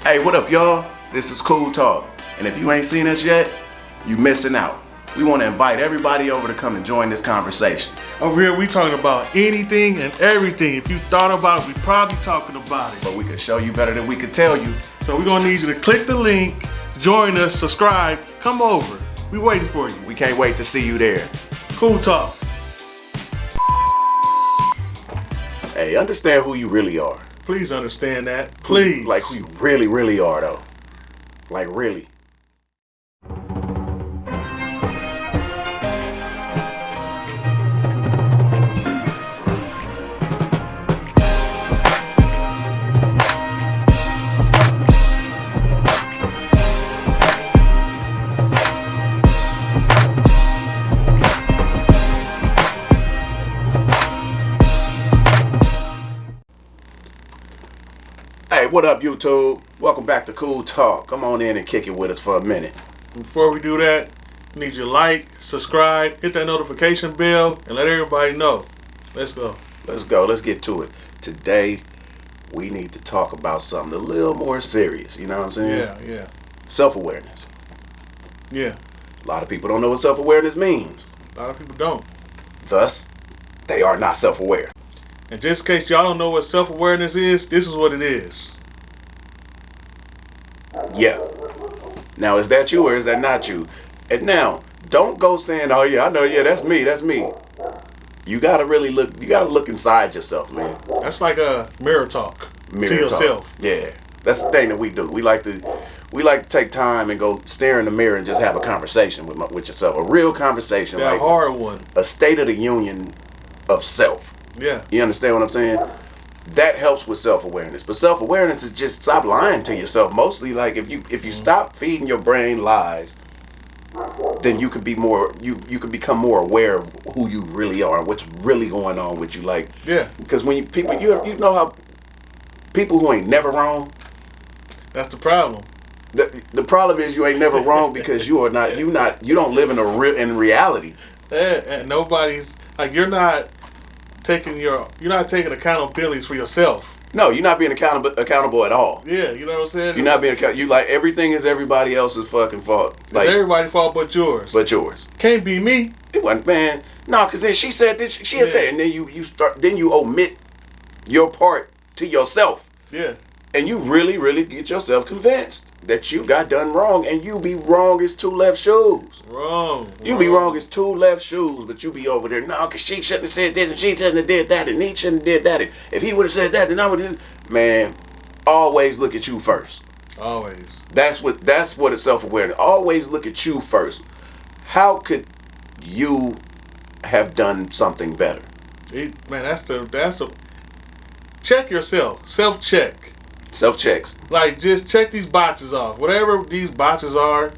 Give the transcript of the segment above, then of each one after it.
Hey, what up, y'all? This is Cool Talk, and if you ain't seen us yet, you missing out. We want to invite everybody over to come and join this conversation. Over here, we talking about anything and everything. If you thought about it, we probably talking about it. But we could show you better than we could tell you. So we're gonna need you to click the link, join us, subscribe, come over. We waiting for you. We can't wait to see you there. Cool Talk. Hey, understand who you really are. Please understand that. Please. Like who you really, really are, though. Like, really. Hey, what up, YouTube? Welcome back to Cool Talk. Come on in and kick it with us for a minute. Before we do that, we need you to like, subscribe, hit that notification bell, and let everybody know. Let's go. Let's go. Let's get to it. Today, we need to talk about something a little more serious. You know what I'm saying? Yeah. Self-awareness. Yeah. A lot of people don't know what self-awareness means. A lot of people don't. Thus, they are not self-aware. And just in case y'all don't know what self-awareness is, this is what it is. Yeah. Now, is that you or is that not you? And now, don't go saying, oh yeah, I know, yeah, that's me. You gotta really look inside yourself, man. That's like a mirror talk to yourself. Yeah. That's the thing that we do. We like to take time and go stare in the mirror and just have a conversation with yourself. A real conversation. Yeah, like a hard one. A state of the union of self. Yeah. You understand what I'm saying? That helps with self-awareness. But self-awareness is just stop lying to yourself. Mostly, like if you stop feeding your brain lies, then you could be more you could become more aware of who you really are and what's really going on with you. Like, yeah. Because when you know how people who ain't never wrong. That's the problem. The problem is you ain't never wrong because you don't live in reality. Yeah, and nobody's like you're not taking accountabilities for yourself. No, you're not being accountable at all. Yeah, you know what I'm saying? You're not being accountable. You like everything is everybody else's fucking fault. Like, it's everybody's fault but yours. But yours. Can't be me. It wasn't, man. No, because then she said this. She had said, and then you omit your part to yourself. Yeah. And you really, really get yourself convinced that you got done wrong, and you be wrong as two left shoes. Wrong. You be wrong as two left shoes, but you be over there, no, because she shouldn't have said this, and she shouldn't have did that, and he shouldn't have did that. And if he would have said that, then I would have. Man, always look at you first. Always. That's what it's self-awareness. Always look at you first. How could you have done something better? That's a check yourself. Self-check. Self-checks. Like, just check these boxes off. Whatever these boxes are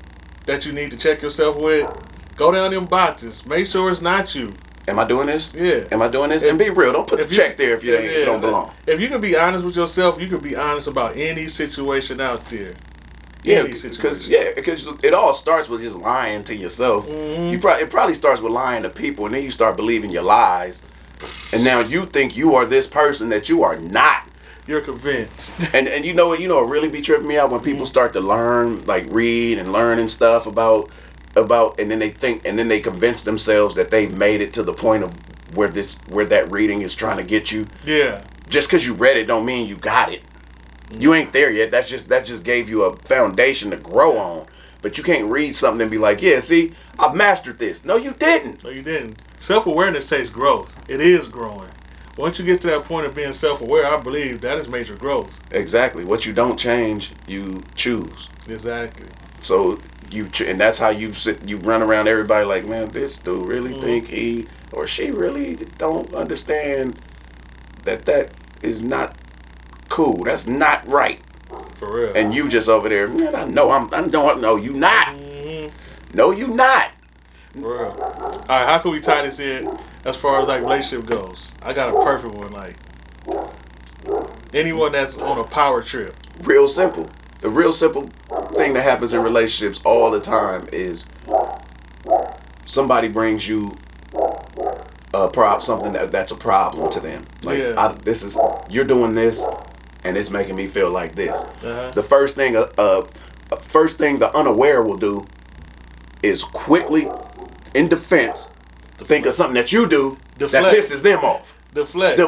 that you need to check yourself with, go down them boxes. Make sure it's not you. Am I doing this? Yeah. Am I doing this? And be real. Don't put the check there if you don't belong. If you can be honest with yourself, you can be honest about any situation out there. Yeah, because it all starts with just lying to yourself. Mm-hmm. It probably starts with lying to people, and then you start believing your lies. And now you think you are this person that you are not. You're convinced. and you know what really be tripping me out when people start to learn, like read and learn and stuff about and then they convince themselves that they've made it to the point of where that reading is trying to get you. Yeah. Just because you read it don't mean you got it. You ain't there yet. That just gave you a foundation to grow on. But you can't read something and be like, yeah, see, I've mastered this. No, you didn't. No, you didn't. Self-awareness takes growth. It is growing. Once you get to that point of being self-aware, I believe that is major growth. Exactly. What you don't change, you choose. Exactly. So and that's how you run around everybody like, man, this dude really think he or she really don't understand that is not cool. That's not right. For real. And you just over there, man, I know no, you not. Mm-hmm. No, you not. For real. All right, how can we tie this in as far as like relationship goes? I got a perfect one. Like anyone that's on a power trip. Real simple. The real simple thing that happens in relationships all the time is somebody brings you something that's a problem to them. Like, you're doing this, and it's making me feel like this. Uh-huh. The first thing the unaware will do is quickly, in defense, think of something that you do that pisses them off. Deflect.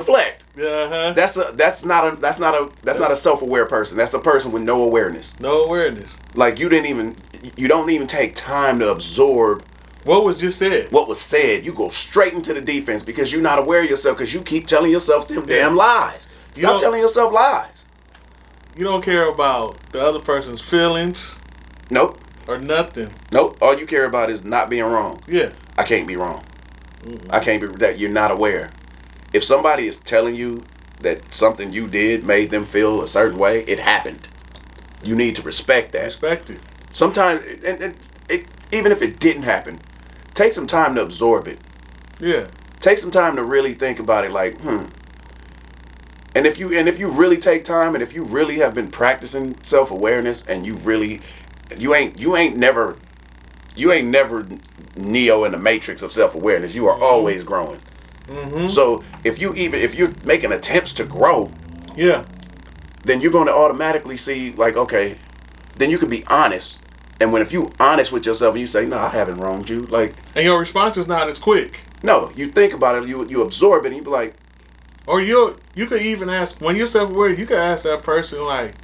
Uh-huh. That's not a self-aware person. That's a person with no awareness. No awareness. Like you don't even take time to absorb what was just said. What was said. You go straight into the defense because you're not aware of yourself because you keep telling yourself them damn lies. Stop telling yourself lies. You don't care about the other person's feelings. Nope. Or nothing. Nope. All you care about is not being wrong. Yeah. I can't be wrong. I can't be that you're not aware. If somebody is telling you that something you did made them feel a certain way, it happened. You need to respect that. Respect it. Sometimes, even if it didn't happen, take some time to absorb it. Yeah. Take some time to really think about it. Like, And if you really take time, and if you really have been practicing self-awareness, and you ain't never Neo in the matrix of self-awareness. You are always growing. Mm-hmm. So if you're making attempts to grow, then you're going to automatically see, like, okay, then you can be honest. And if you honest with yourself and you say, no, I haven't wronged you, like, and your response is not as quick. No, you think about it, you absorb it, and you be like, or you could even ask, when you're self-aware, you could ask that person, like,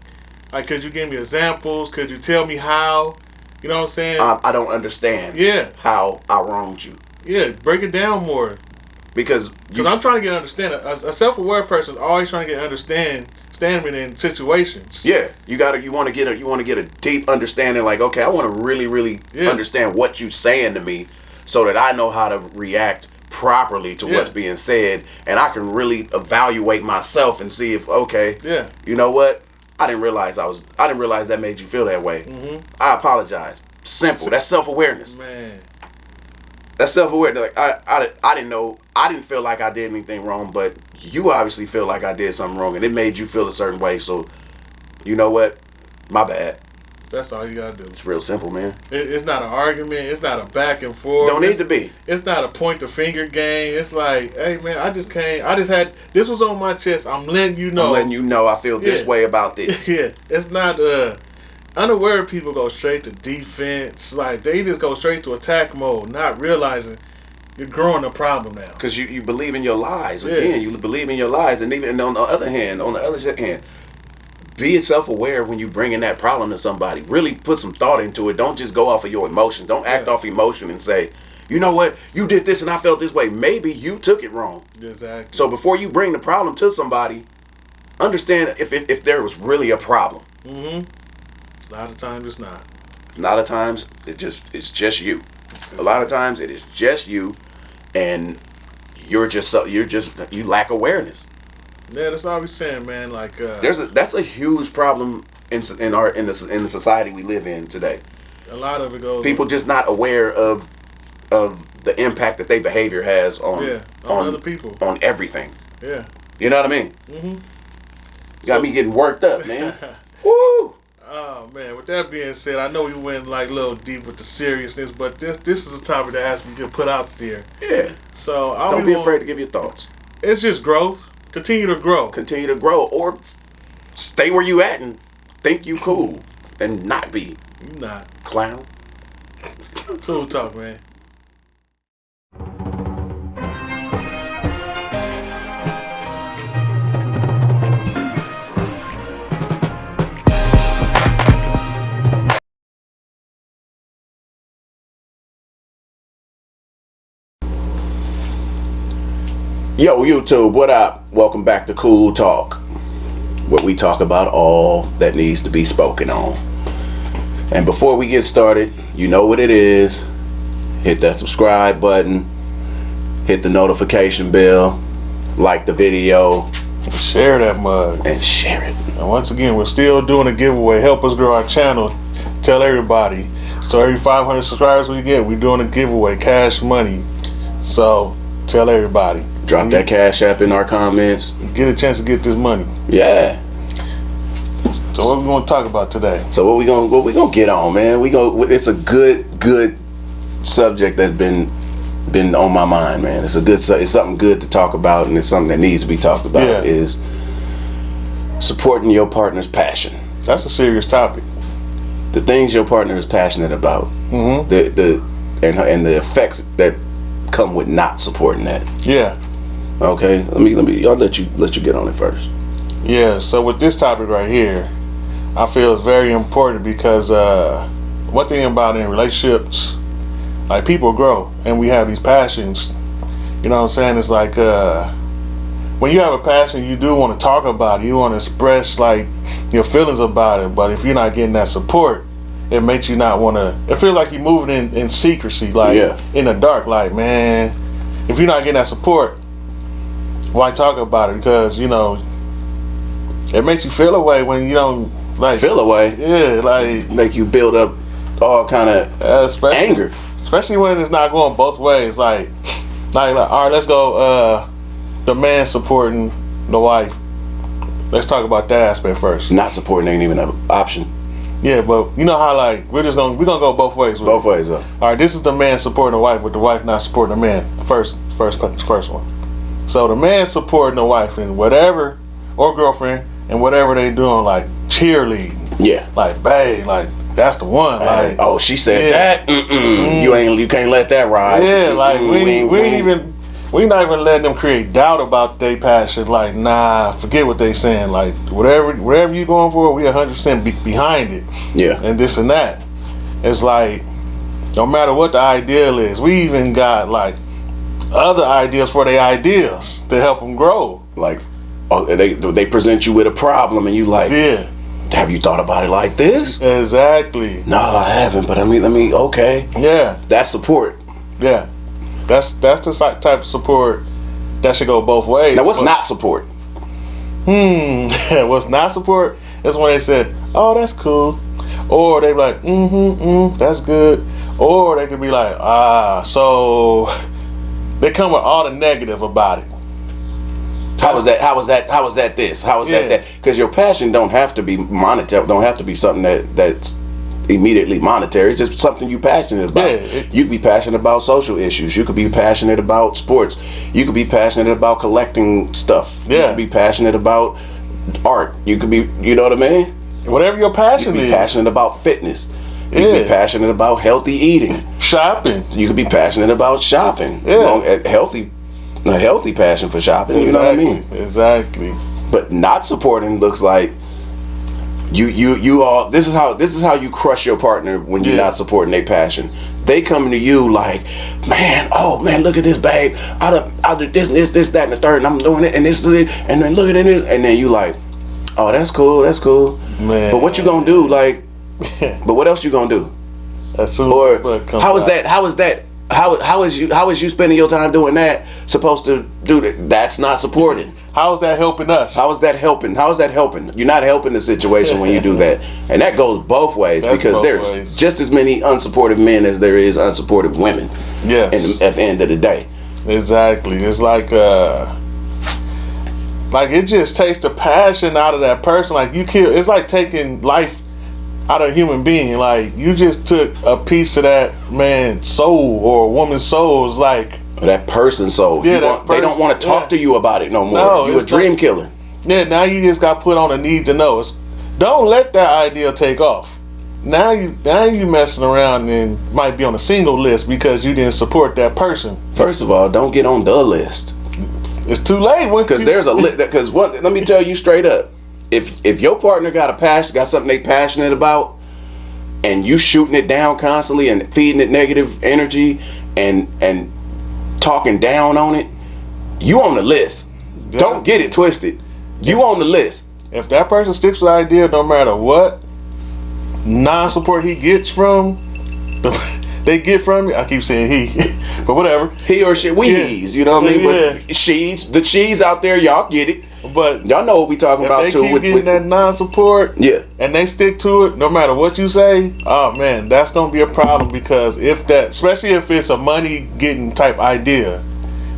could you give me examples? Could you tell me how? You know what I'm saying? I don't understand. Yeah. How I wronged you. Yeah, break it down more. Because I'm trying to get understanding. A self-aware person is always trying to get understanding in situations. Yeah, you want to get a deep understanding. Like, okay, I want to really understand what you're saying to me, so that I know how to react properly to what's being said, and I can really evaluate myself and see if, okay, you know what, I didn't realize that made you feel that way. Mm-hmm. I apologize. Simple. That's self-awareness. Man. That's self-awareness. Like, I didn't know. I didn't feel like I did anything wrong, but you obviously feel like I did something wrong, and it made you feel a certain way. So, you know what? My bad. That's all you gotta do. It's real simple, man. It's not an argument. It's not a back and forth. Don't need to be. It's not a point the finger game. It's like, hey man, this was on my chest. I'm letting you know. I feel this way about this. Yeah. It's not unaware people go straight to defense. Like, they just go straight to attack mode, not realizing you're growing a problem now. Because you believe in your lies. Again, you believe in your lies. And even on the other hand, be self-aware when you bring in that problem to somebody. Really put some thought into it. Don't just go off of your emotion. Don't act off emotion and say, you know what, you did this and I felt this way. Maybe you took it wrong. Exactly. So before you bring the problem to somebody, understand if there was really a problem. Mm-hmm. A lot of times it's not. A lot of times it's just you. A lot of times it is just you, and you lack awareness. Yeah, that's all we're saying, man. Like, that's a huge problem in the society we live in today. A lot of it goes. People just not aware of the impact that their behavior has on other people, on everything. Yeah. You know what I mean? Mm-hmm. Got me getting worked up, man. Woo! Oh man. With that being said, I know we went like a little deep with the seriousness, but this is a topic that has to get put out there. Yeah. So don't be afraid to give your thoughts. It's just growth. Continue to grow. Continue to grow, or stay where you at and think you cool and not be. You not. Clown. Cool talk, man. Yo, YouTube, what up? Welcome back to Cool Talk, where we talk about all that needs to be spoken on. And before we get started, you know what it is. Hit that subscribe button, hit the notification bell, like the video, share that mug, and share it. And once again, we're still doing a giveaway. Help us grow our channel. Tell everybody. So every 500 subscribers we get, we're doing a giveaway, cash money. So tell everybody. Drop that Cash App in our comments. Get a chance to get this money. Yeah. So what we gonna talk about today? So what we gonna get on, man? It's a good subject that's been on my mind, man. It's something good to talk about, and it's something that needs to be talked about. Yeah. Is supporting your partner's passion. That's a serious topic. The things your partner is passionate about. Mm-hmm. And the effects that come with not supporting that. Yeah. Okay. I'll let you get on it first. Yeah. So with this topic right here, I feel it's very important because one thing about in relationships, like people grow and we have these passions. You know what I'm saying? It's like when you have a passion, you do want to talk about it. You want to express like your feelings about it. But if you're not getting that support, it makes you not want to. It feels like you're moving in secrecy, like in the dark. Like, man, if you're not getting that support, why talk about it? Because it makes you feel away when you don't like feel away. Yeah, like make you build up all kind of anger, especially when it's not going both ways. Like all right, let's go. The man supporting the wife. Let's talk about that aspect first. Not supporting ain't even an option. Yeah, but you know how like we're gonna go both ways. Both ways up. All right, this is the man supporting the wife, but the wife not supporting the man. First one. So the man supporting the wife and whatever, or girlfriend, and whatever they doing, like cheerleading. Yeah. Like, babe, like that's the one. Like, oh, she said that. You can't let that ride. Yeah, like we not even letting them create doubt about their passion. Like, nah, forget what they saying. Like, whatever you going for, we 100% behind it. Yeah. And this and that. It's like, no matter what the ideal is, we even got like other ideas for their ideas to help them grow. Like, they present you with a problem, and you like, yeah. Have you thought about it like this? Exactly. No, I haven't. But let me. Okay. Yeah. That's support. Yeah. That's the type of support that should go both ways. Now, what's not support? What's not support is when they said, "Oh, that's cool," or they be like, that's good," or they could be like, so they come with all the negative about it. How was that? How was that? This? How was that? Because your passion don't have to be monetary. Don't have to be something that's immediately monetary. It's just something you passionate about. You could be passionate about social issues. You could be passionate about sports. You could be passionate about collecting stuff. You could be passionate about art. You could be, you know what I mean? Whatever your passion is. You could be passionate about fitness. You could be passionate about healthy eating. Shopping. You could be passionate about shopping. A healthy passion for shopping. Exactly. You know what I mean? Exactly. But not supporting looks like you all. This is how you crush your partner when you're not supporting their passion. They come to you like, man, look at this, babe. I did this, that, and the third, and I'm doing it, and this is it, and then look at this, and then you like, oh, that's cool, man. But what you gonna do? Like, but what else you gonna do? Or how is that? How is you spending your time doing that supposed to do that? That's not supporting. How is that helping us? How is that helping? You're not helping the situation when you do that. And that goes both ways. That's because there's just as many unsupportive men as there is unsupportive women. Yes. And at the end of the day. Exactly. It's like it just takes the passion out of that person. Like it's like taking life out of a human being. Like you just took a piece of that man's soul or a woman's soul. It's like that person's soul. They don't want to talk to you about it no more. No, you're a dream killer. Yeah, now you just got put on a need to know. Don't let that idea take off. Now you messing around and might be on a single list because you didn't support that person. First of all, don't get on the list. It's too late because there's a list. Because let me tell you straight up. If your partner got something they passionate about, and you shooting it down constantly and feeding it negative energy and talking down on it, you on the list. Yeah. Don't get it twisted. You on the list. If that person sticks with the idea, no matter what non-support he gets from, they get from you. I keep saying he, but whatever. He or she, he's, you know what I mean? But she's out there, y'all get it. But y'all know what we talking about too. If they keep getting that non-support, and they stick to it, no matter what you say, oh man, that's gonna be a problem because especially if it's a money-getting type idea,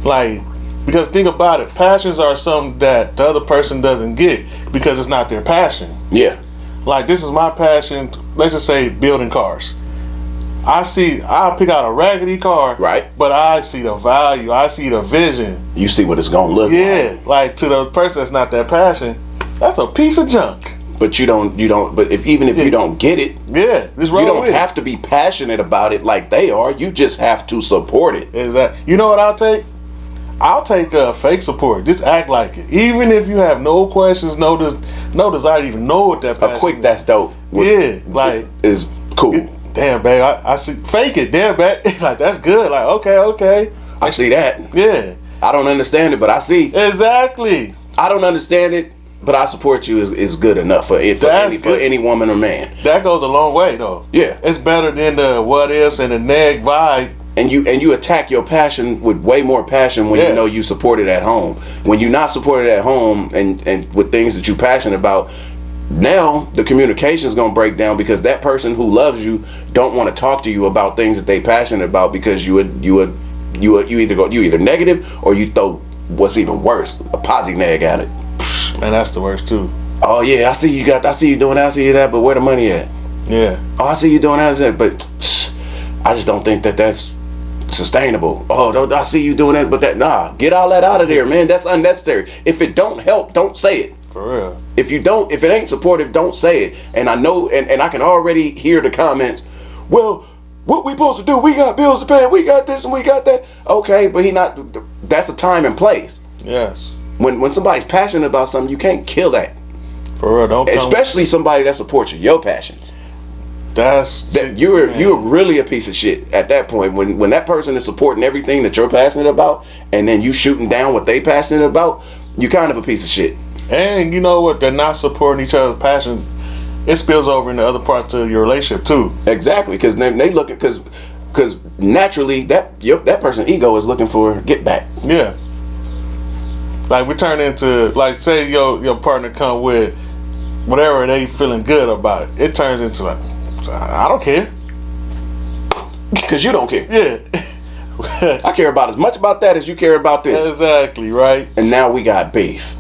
like, because think about it, passions are something that the other person doesn't get because it's not their passion. Yeah. Like, this is my passion. Let's just say building cars. I'll pick out a raggedy car, right? But I see the value. I see the vision. You see what it's gonna look like. Yeah, like to the person that's not that passion, That's a piece of junk. But you don't. But if you don't get it, just you don't have to be passionate about it like they are. You just have to support it. Exactly. You know what I'll take? I'll take fake support. Just act like it, even if you have no questions, no desire to even know what that passion A quick that's dope. Is cool. Damn, babe, I see. Fake it, damn, babe. Like that's good. Like okay. I see that. Yeah. I don't understand it, but I see. Exactly. I don't understand it, but I support you is good enough for any woman or man. That goes a long way, though. Yeah. It's better than the what ifs and the neg vibe. And you attack your passion with way more passion when you know you support it at home. When you're not supported at home and with things that you're passionate about, now the communication is gonna break down because that person who loves you don't want to talk to you about things that they passionate about because you either negative or you throw what's even worse, a posi neg at it. Man, that's the worst too. Oh yeah, I see you doing that, I see you that, but where the money at? Yeah. Oh, I see you doing that, but I just don't think that's sustainable. Oh, I see you doing that, but get all that out of there, man. That's unnecessary. If it don't help, don't say it. For real. If it ain't supportive, don't say it. And I know, and I can already hear the comments. Well, what we supposed to do? We got bills to pay. We got this and we got that. Okay, but that's a time and place. Yes. When somebody's passionate about something, you can't kill that. For real, especially somebody that supports your passions. You're really a piece of shit at that point when that person is supporting everything that you're passionate about and then you shooting down what they passionate about. You kind of a piece of shit. And you know what? They're not supporting each other's passion. It spills over into other parts of your relationship too. Exactly, because they look at because naturally that person's ego is looking for get back. Yeah. Like we turn into like say your partner come with whatever they feeling good about. It turns into like I don't care. Because you don't care. Yeah. I care about as much about that as you care about this. Exactly, right. And now we got beef.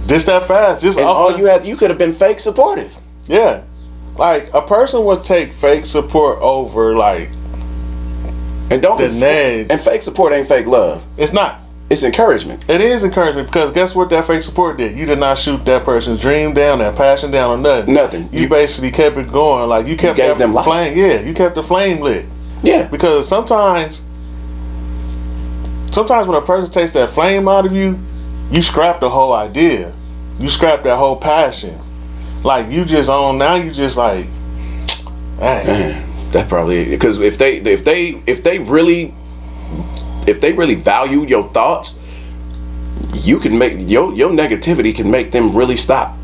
Just that fast. All you could have been fake supportive. Yeah. Like a person would take fake support over like and fake support ain't fake love. It's not. It's encouragement. It is encouragement because guess what that fake support did? You did not shoot that person's dream down, that passion down, or nothing. Nothing. You basically kept it going. Like you kept that flame. Yeah, you kept the flame lit. Yeah. Because sometimes when a person takes that flame out of you, you scrap the whole idea. You scrap that whole passion. Like you just like, man, that probably because if they really value your thoughts, you can make your negativity can make them really stop.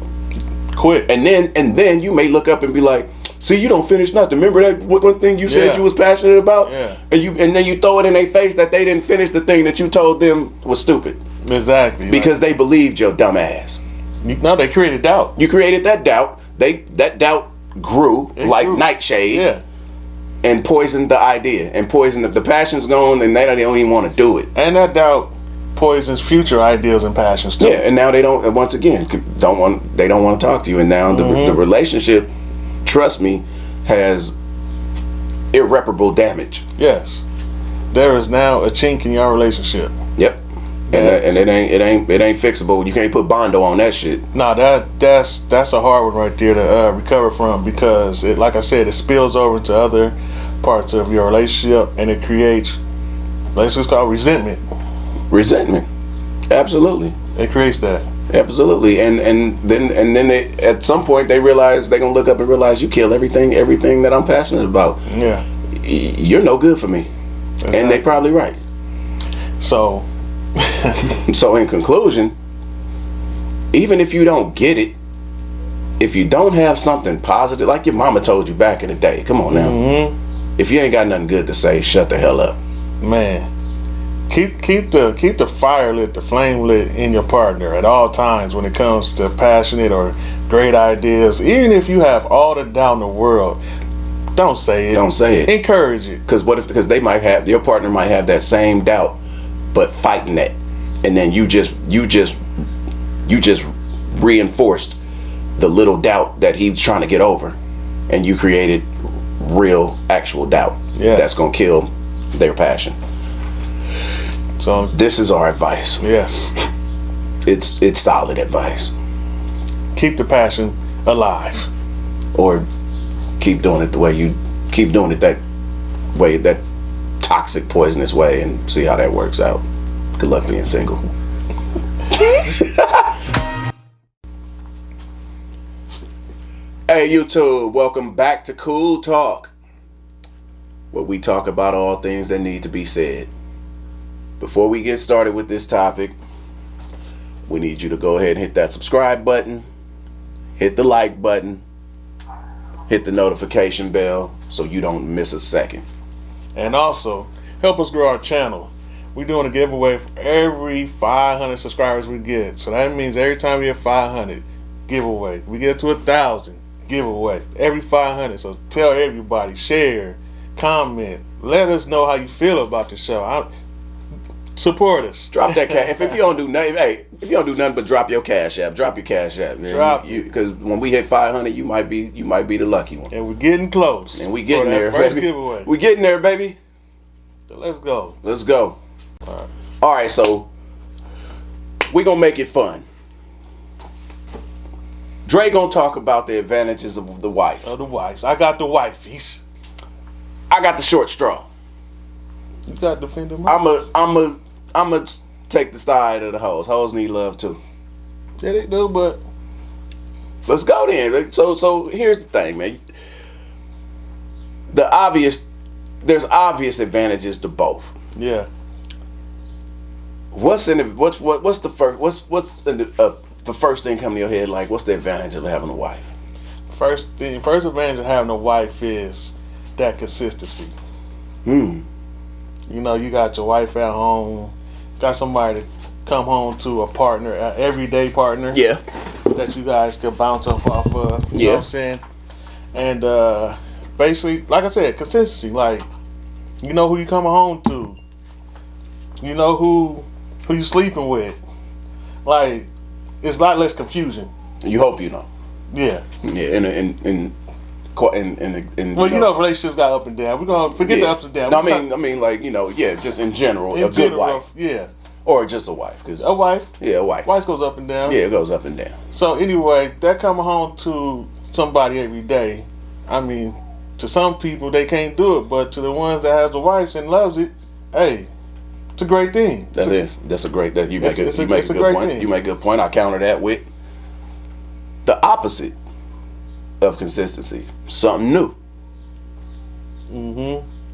Quit. And then you may look up and be like, see, you don't finish nothing. Remember that one thing you said you was passionate about? Yeah. And then you throw it in their face that they didn't finish the thing that you told them was stupid. Exactly. Because they believed your dumb ass. No, they created doubt. You created that doubt. That doubt grew like nightshade. Yeah. And poisoned the idea, and poisoned the passion's gone, and they don't even want to do it. And that doubt poisons future ideals and passions too. Yeah, and now they don't. Once again, don't want to talk to you, and now the relationship, trust me, has irreparable damage. Yes, there is now a chink in your relationship. Yep, and it ain't fixable. You can't put Bondo on that shit. No, that's a hard one right there to recover from because like I said, it spills over to other parts of your relationship and it creates, let's just call it resentment. Resentment, absolutely. It creates that. Absolutely, and then they, at some point they realize they're gonna look up and realize you kill everything that I'm passionate about. Yeah, you're no good for me, exactly. And they probably right. So in conclusion, even if you don't get it, if you don't have something positive, like your mama told you back in the day, come on now. Mm-hmm. If you ain't got nothing good to say, shut the hell up. Man, keep the fire lit, the flame lit in your partner at all times when it comes to passionate or great ideas. Even if you have all the doubt in the world, don't say it. Don't say it. Encourage it. Because your partner might have that same doubt, but fighting it, and then you just reinforced the little doubt that he's trying to get over, and you created real actual doubt. Yes. That's gonna kill their passion. So this is our advice. Yes, it's solid advice. keep the passion alive. Or keep doing it the way you keep doing it that way, that toxic, poisonous way, and see how that works out. Good luck being single. Hey YouTube, welcome back to Cool Talk, where we talk about all things that need to be said. Before we get started with this topic, we need you to go ahead and hit that subscribe button, hit the like button, hit the notification bell so you don't miss a second. And also, help us grow our channel. We're doing a giveaway for every 500 subscribers we get. So that means every time we get 500, giveaway. We get to 1,000, giveaway. Every 500. So tell everybody, share, comment, let us know how you feel about the show. Support us. Drop that cash. If you don't do nothing, hey, if you don't do nothing but drop your cash app, drop your cash app, man. Drop because when we hit 500, you might be the lucky one. And we're getting close. And we getting there, first baby. Giveaway. We getting there, baby. So let's go. Let's go. All right, so we gonna make it fun. Dre gonna talk about the advantages of the wife. Of the wives. I got the wifeys. I got the short straw. You got to defend them. I'm a take the side of the hoes. Hoes need love too. Yeah, they do, but let's go then. So here's the thing, man. There's obvious advantages to both. Yeah. What's the first thing coming to your head? Like, what's the advantage of having a wife? First advantage of having a wife is that consistency. You know, you got your wife at home, got somebody to come home to, a partner, an everyday partner. Yeah. That you guys can bounce off of. You know what I'm saying? And basically, like I said, consistency. Like, you know who you coming home to. You know who you sleeping with. Like, it's a lot less confusion. You hope you know. Yeah. Yeah. Well, you know, relationships got up and down. We're gonna forget the ups and downs. No, I mean, like, you know, yeah, just in general, a good wife. Yeah. Or just a wife. A wife. Yeah, a wife. Wife goes up and down. Yeah, it goes up and down. So anyway, that coming home to somebody every day, I mean, to some people they can't do it, but to the ones that has a wife and loves it, hey, it's a great thing. That's a great thing. You make a good point. Thing. You make a good point. I counter that with the opposite of consistency. Something new.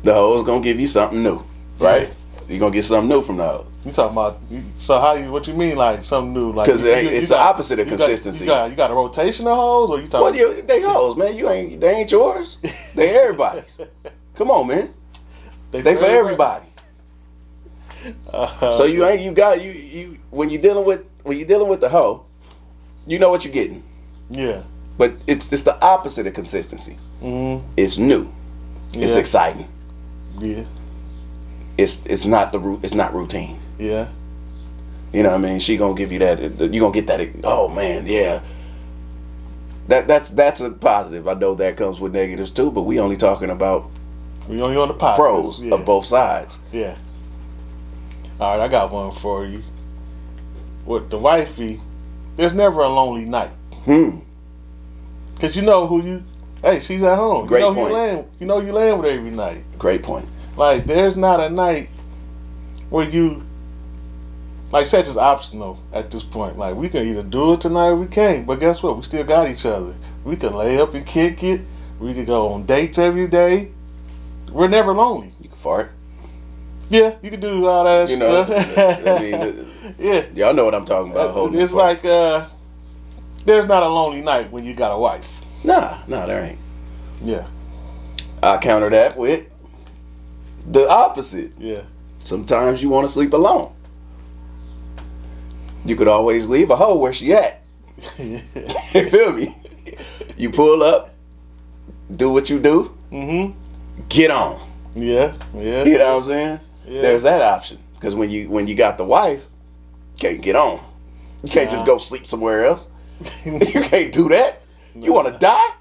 The hoe's gonna give you something new, right? Yeah. You're gonna get something new from the hoe. You talking about? So what you mean, like something new? Like, because it's the opposite of consistency. You got a rotation of hoes, or you talking? Well, they hoes, man. They ain't yours. They everybody's. Come on, man. They for everybody. So you when you're dealing with the hoe, you know what you're getting. Yeah. But it's the opposite of consistency. It's new. Yeah. It's exciting. Yeah. It's not routine. Yeah. You know what I mean? She gonna give you that. You gonna get that. Oh man, yeah. That's a positive. I know that comes with negatives too, but we only talking about on the pros of both sides. Yeah. All right, I got one for you. With the wifey, there's never a lonely night. Cause you know she's at home. Great point. You know you laying with her every night. Great point. Like, there's not a night where you, like, sex is optional at this point. Like, we can either do it tonight or we can't. But guess what? We still got each other. We can lay up and kick it. We can go on dates every day. We're never lonely. You can fart. Yeah, you can do all that stuff. I mean, yeah. Y'all know what I'm talking about. It's like, there's not a lonely night when you got a wife. Nah, there ain't. Yeah. I counter that with the opposite. Yeah. Sometimes you want to sleep alone. You could always leave a hoe where she at. You feel me? You pull up, do what you do, get on. Yeah. You know what I'm saying? Yeah. There's that option. Because when you got the wife, you can't get on. You can't just go sleep somewhere else. You can't do that. You want to die?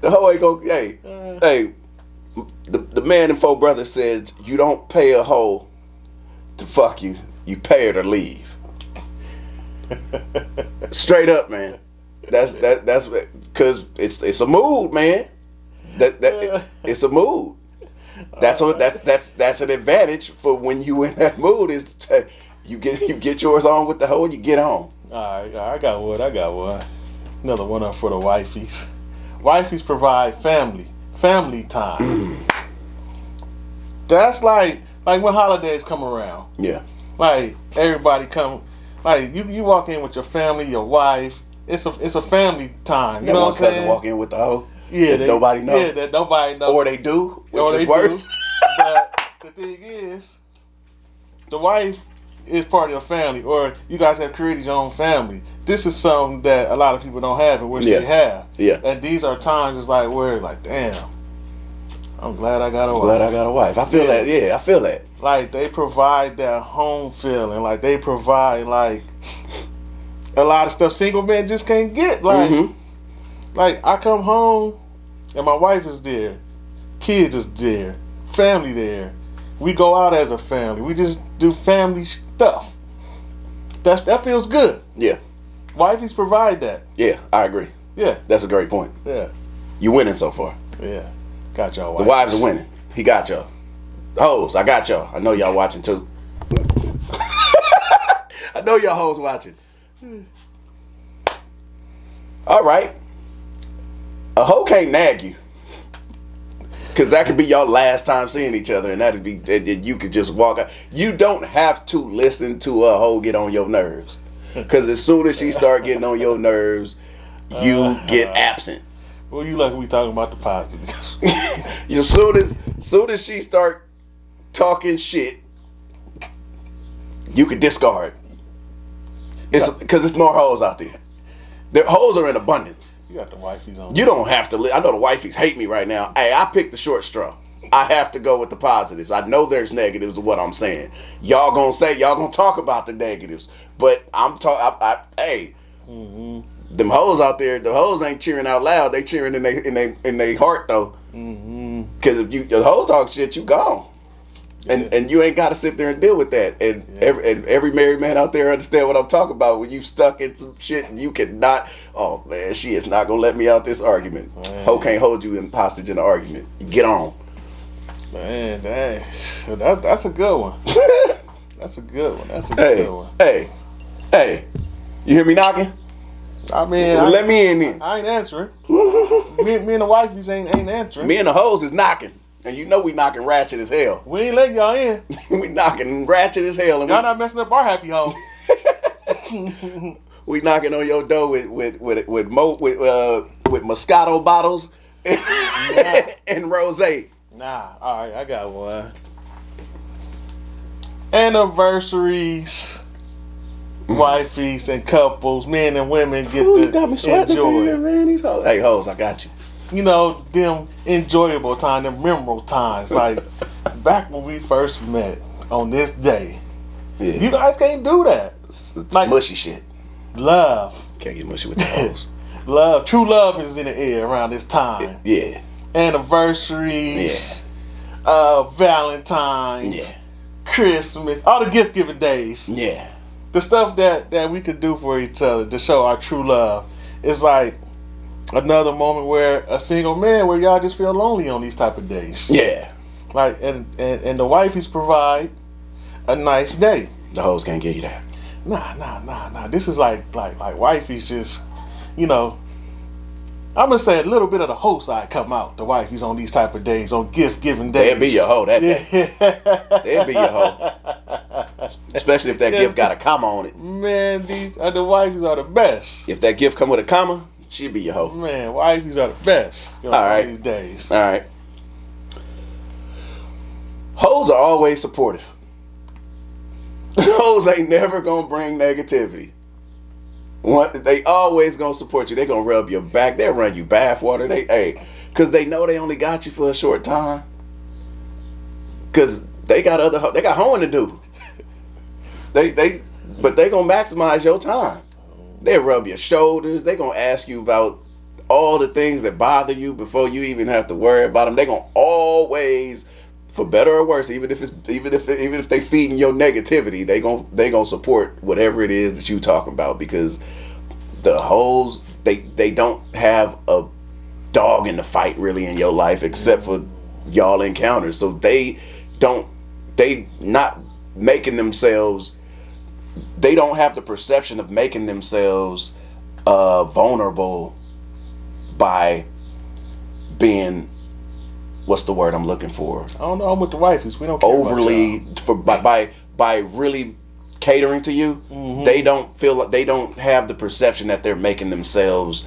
The hoe ain't gonna. Hey. The man and 4 brothers said, you don't pay a hoe to fuck you. You pay her to leave. Straight up, man. That's because it's a mood, man. It's a mood. That's an advantage for when you in that mood is you get yours on with the hoe and you get on. All right, I got one. Another one up for the wifeys. Wifeys provide family time. That's like when holidays come around. Yeah. Like everybody come, like you walk in with your family, your wife. It's a family time. You know what I'm saying? Cousin walk in with the hoe. Yeah, nobody knows. Yeah, that nobody knows. Or they do, which is worse. But the thing is, the wife is part of your family, or you guys have created your own family. This is something that a lot of people don't have, and which they have. Yeah. And these are times it's like where like, damn, I'm glad I got a wife. I feel that. Yeah, I feel that. Like they provide that home feeling. Like they provide like a lot of stuff single men just can't get. Like, like I come home and my wife is there, kids is there, family there. We go out as a family. We just do family stuff. That feels good. Yeah. Wifeys provide that. Yeah, I agree. Yeah. That's a great point. Yeah. You winning so far. Yeah. Got y'all. The wives are winning. He got y'all. The hoes, I got y'all. I know y'all watching too. I know y'all hoes watching. All right. A hoe can't nag you. Because that could be your last time seeing each other, and that'd be, you could just walk out. You don't have to listen to a hoe get on your nerves. Because as soon as she start getting on your nerves, you get absent. Well, you like we talking about the positives. As soon as she start talking shit, you could discard. It's because it's more hoes out there. The hoes are in abundance. You got the wifeys on. You don't have to. I know the wifeys hate me right now. Hey, I picked the short straw. I have to go with the positives. I know there's negatives to what I'm saying. Y'all gonna talk about the negatives, but I'm talking. Hey, them hoes out there. The hoes ain't cheering out loud. They cheering in they heart though. Because if the hoes talk shit, you gone. And you ain't got to sit there and deal with that. And every married man out there understand what I'm talking about. When you stuck in some shit and you cannot, oh man, she is not going to let me out this argument. Hoe can't hold you in hostage in an argument. You get on. Man, dang. That's a good one. That's a good one. Good one. Hey. You hear me knocking? I mean, let me in then. I ain't answering. me and the wifeys ain't answering. Me and the hoes is knocking. And you know we knocking ratchet as hell. We ain't letting y'all in. We knocking ratchet as hell. And y'all not messing up our happy home. We knocking on your door with Moscato bottles and rosé. Nah, all right, I got one. Anniversaries, wifeys, and couples, men and women get to enjoy. Hey, hoes, I got you. You know, them enjoyable time, them memorable times. Like, back when we first met on this day. Yeah. You guys can't do that. It's like mushy shit. Love. Can't get mushy with the hoes. Love. True love is in the air around this time. Yeah. Anniversaries. Yeah. Valentine's. Yeah. Christmas. All the gift-giving days. Yeah. The stuff that we could do for each other to show our true love. It's like another moment where a single man where y'all just feel lonely on these type of days. Yeah. Like and the wifeys provide a nice day. The hoes can't give you that. Nah. This is like wifeys just, you know, I'm gonna say a little bit of the hoe side come out. The wifeys on these type of days, on gift giving days. They'll be your hoe that day. They'll be your hoe. Especially if that gift got a comma on it. Man, the wifeys are the best. If that gift come with a comma, she'll be your hoe. Man, wifeys are the best. All right. These days. All right. Hoes are always supportive. Hoes ain't never gonna bring negativity. They always gonna support you. They gonna rub your back. They'll run you bathwater. Cause they know they only got you for a short time. Cause they got hoeing to do. But they gonna maximize your time. They rub your shoulders. They gonna ask you about all the things that bother you before you even have to worry about them. They gonna always for better or worse, even if they feeding your negativity, they gonna support whatever it is that you talking about, because the hoes, they don't have a dog in the fight really in your life except for y'all encounters. So they not making themselves, they don't have the perception of making themselves vulnerable by being, what's the word I'm looking for? I don't know. I'm with the wifeys. We don't care overly by really catering to you. Mm-hmm. They don't feel like, they don't have the perception that they're making themselves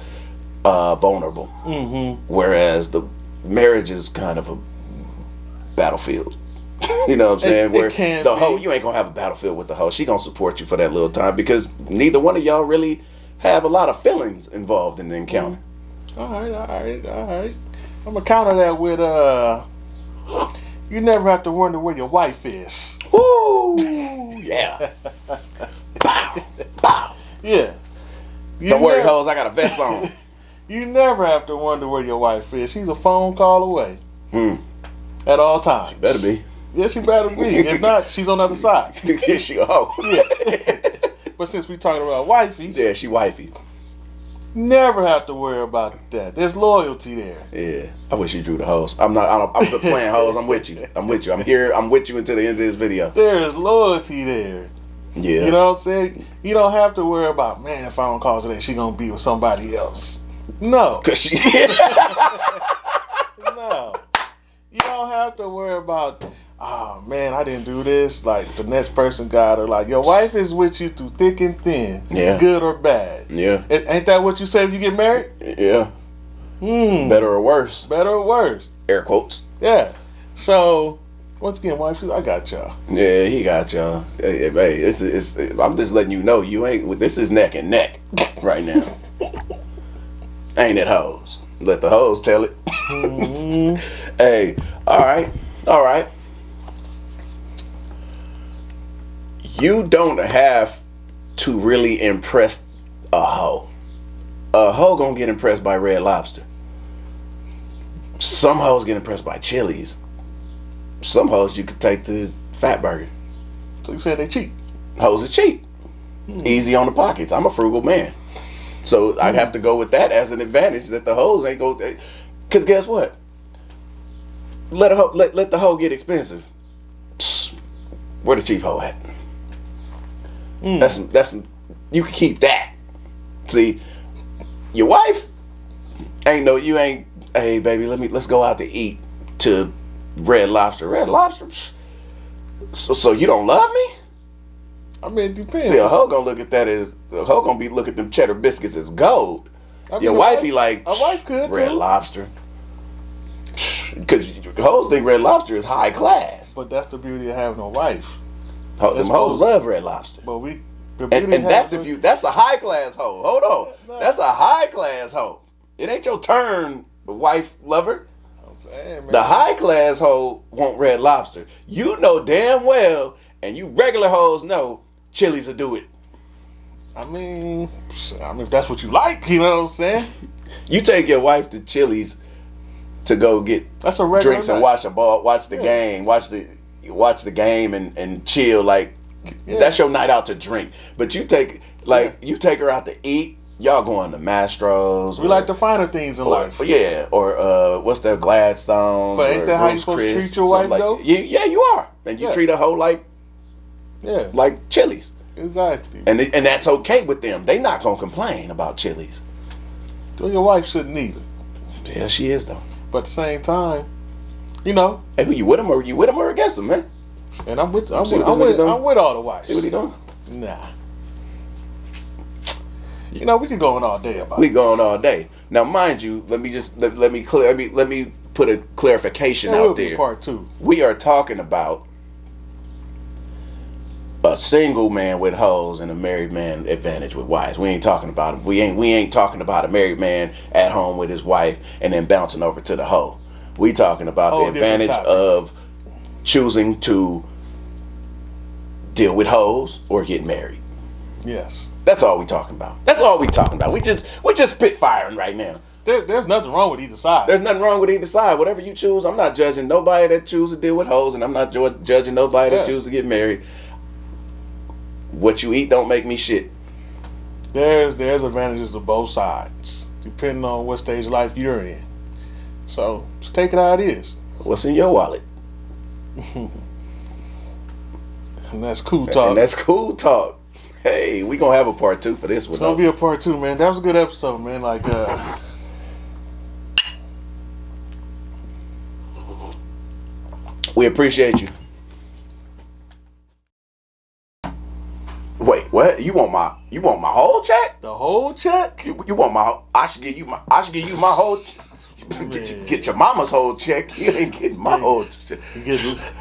vulnerable. Mm-hmm. Whereas the marriage is kind of a battlefield. You know what I'm saying? Where the hoe, you ain't gonna have a battlefield with the hoe. She gonna support you for that little time, because neither one of y'all really have a lot of feelings involved in the encounter. All right. I'm gonna counter that with you never have to wonder where your wife is. Woo! Yeah. Bow. Bow. Yeah. Don't worry, hoes, I got a vest on. You never have to wonder where your wife is. She's a phone call away. At all times. She better be. Yeah, she better be. If not, she's on the other side. She a hoe. Yeah. But since we talking about wifeys, yeah, she wifey. Never have to worry about that. There's loyalty there. Yeah, I wish you drew the hoes. I'm just playing hoes. I'm with you. I'm here. I'm with you until the end of this video. There's loyalty there. Yeah. You know what I'm saying? You don't have to worry about, man, if I don't call today, she gonna be with somebody else. No. Cause she. No. You don't have to worry about, oh man, I didn't do this. Like the next person got her. Like your wife is with you through thick and thin. Yeah. Good or bad. Yeah. Ain't that what you say when you get married? Yeah. Better or worse. Better or worse. Air quotes. Yeah. So once again, wife, cause I got y'all. Yeah, he got y'all. Hey, it's I'm just letting you know, you ain't. This is neck and neck right now. Ain't it, hoes? Let the hoes tell it. Hey, all right. You don't have to really impress a hoe. A hoe gonna get impressed by Red Lobster. Some hoes get impressed by Chili's. Some hoes you could take to Fat Burger. So you said they cheap. Hoes are cheap. Easy on the pockets. I'm a frugal man. So I'd have to go with that as an advantage, that the hoes ain't go. Cause guess what? Let the hoe get expensive. Psst, where the cheap hoe at? That's some. You can keep that. See, your wife ain't no. You ain't. Hey baby, let's go out to eat to Red Lobster. Red Lobster. So you don't love me? I mean, it depends. See, a hoe gonna look at that as, a hoe gonna be looking at them cheddar biscuits as gold. I mean, your wife be like, a wife could Red too. Lobster. Because hoes think Red Lobster is high class. But that's the beauty of having a wife. Them hoes love Red Lobster. But and that's that's a high class hoe. Hold on. No. That's a high class hoe. It ain't your turn, wife lover. I'm saying, man. The high class hoe want Red Lobster. You know damn well, and you regular hoes know, Chili's will do it. I mean, if that's what you like, you know what I'm saying? You take your wife to Chili's to go get that's a regular drinks night. and watch the game, watch the game and chill. Like that's your night out to drink. But you take her out to eat. Y'all going to Mastro's. We like the finer things in life. Yeah, or what's that, Gladstones? But ain't that how you supposed to treat your wife though? Yeah, you are, and you treat a hoe like Chili's. Exactly. And that's okay with them. They not gonna complain about Chili's. Well, your wife shouldn't either. Yeah, she is though. But at the same time, you know. Hey, who you with him or against him, man? And I'm with all the wives. See what he doing? Nah. You know, we can go on all day about it. We going all day. Now, mind you, let me put a clarification out there. Part 2. We are talking about a single man with hoes and a married man advantage with wives. We ain't talking about we ain't talking about a married man at home with his wife and then bouncing over to the hoe. We talking about the advantage of choosing to deal with hoes or get married. Yes. That's all we talking about. That's all we talking about. We just spit firing right now. there's nothing wrong with either side. There's nothing wrong with either side. Whatever you choose, I'm not judging nobody that chooses to deal with hoes, and I'm not judging nobody that chooses to get married. What you eat don't make me shit. There's advantages to both sides, depending on what stage of life you're in. So just take it how it is. What's in your wallet? And that's cool talk. And that's cool talk. Hey, we gonna have a part 2 for this one. It's gonna be a part 2, man. That was a good episode, man. Like, we appreciate you. Wait, what? You want my whole check? the whole check? You want my? I should give you my whole. Get your mama's whole check. You ain't getting my whole check.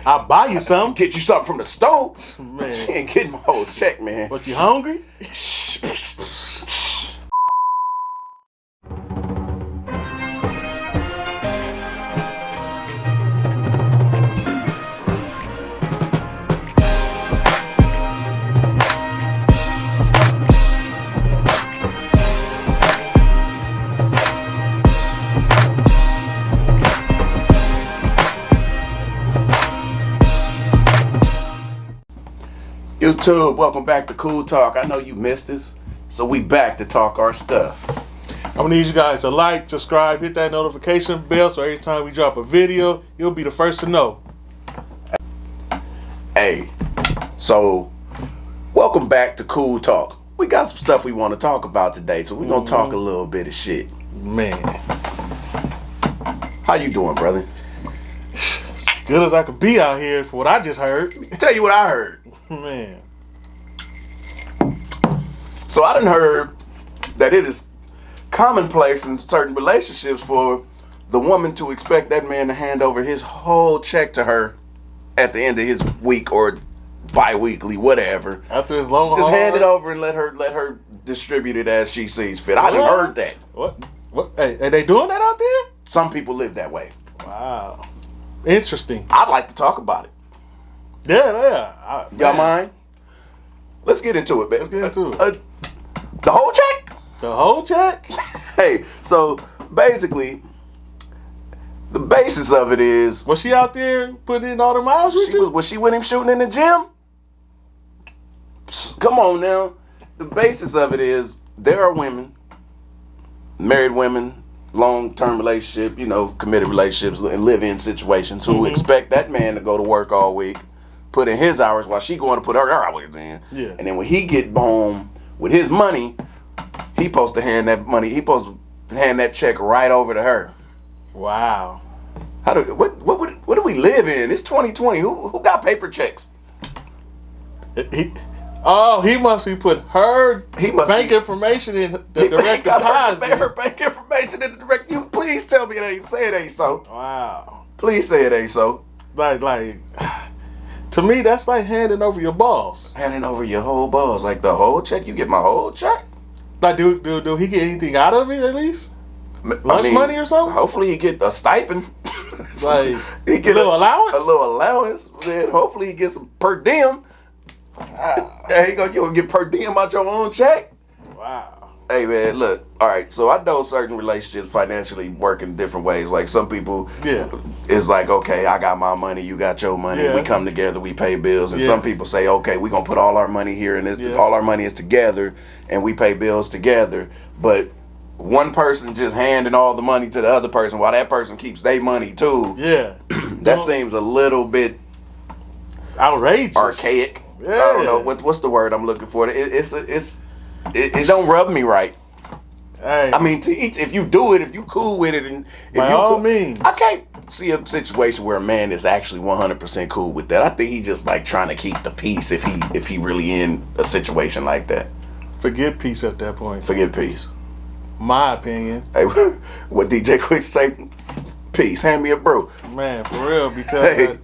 I'll buy you some. Get you something from the store. Man. You ain't getting my whole check, man. What, you hungry? YouTube, welcome back to Cool Talk. I know you missed us, so we back to talk our stuff. I'm gonna need you guys to like, subscribe, hit that notification bell so every time we drop a video, you'll be the first to know. Hey, so welcome back to Cool Talk. We got some stuff we want to talk about today, so we're gonna talk a little bit of shit. Man. How you doing, brother? As good as I could be out here for what I just heard. Tell you what I heard. Man. So I done heard that it is commonplace in certain relationships for the woman to expect that man to hand over his whole check to her at the end of his week or bi-weekly, whatever. After his long Just hand it hard- over and let her distribute it as she sees fit. I done heard that. What? Hey, are they doing that out there? Some people live that way. Wow. Interesting. I'd like to talk about it. Yeah. Y'all mind? Let's get into it, man. Let's get into it. The whole check? The whole check? Hey, so basically, the basis of it is... Was she out there putting in all the miles with you? Was she with him shooting in the gym? Come on now. The basis of it is there are women, married women, long-term relationship, committed relationships and live-in situations who expect that man to go to work all week, put in his hours while she going to put her hours in. Yeah. And then when he get home with his money, he supposed to hand that check right over to her. Wow. What do we live in? It's 2020. Who got paper checks? He must be put her bank information in the direct deposit. Her bank information in the direct. You please tell me it ain't so. Wow. Please say it ain't so. Like, to me, that's like handing over your balls. Handing over your whole balls, like the whole check. You get my whole check. Like, do he get anything out of it at least? Lunch money or something? Hopefully he get a stipend. Like, he get a little allowance? A little allowance. Then hopefully he gets some per diem. Hey, you gonna get per diem out your own check? Wow. Hey man, look. All right, so I know certain relationships financially work in different ways. Like some people, it's like, okay, I got my money, you got your money. Yeah. We come together, we pay bills. And some people say, okay, we gonna put all our money here, and all our money is together, and we pay bills together. But one person just handing all the money to the other person while that person keeps their money too. Yeah. That seems a little bit outrageous, archaic. Yeah. I don't know what's the word I'm looking for. It don't rub me right. Hey. I mean, to each, if you do it, if you cool with it, and if by you all cool, means, I can't see a situation where a man is actually 100% cool with that. I think he just like trying to keep the peace if he really in a situation like that. Forget peace at that point. Forget peace. My opinion. Hey, what DJ Quick say? Peace. Hand me a brew. Man, for real, because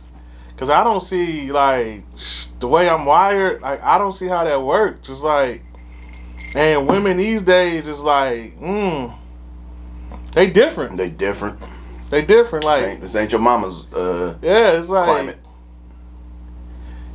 because I don't see, like, the way I'm wired, like, I don't see how that works. It's like, and women these days is like, they different. They different. Like, this ain't your mama's it's like climate.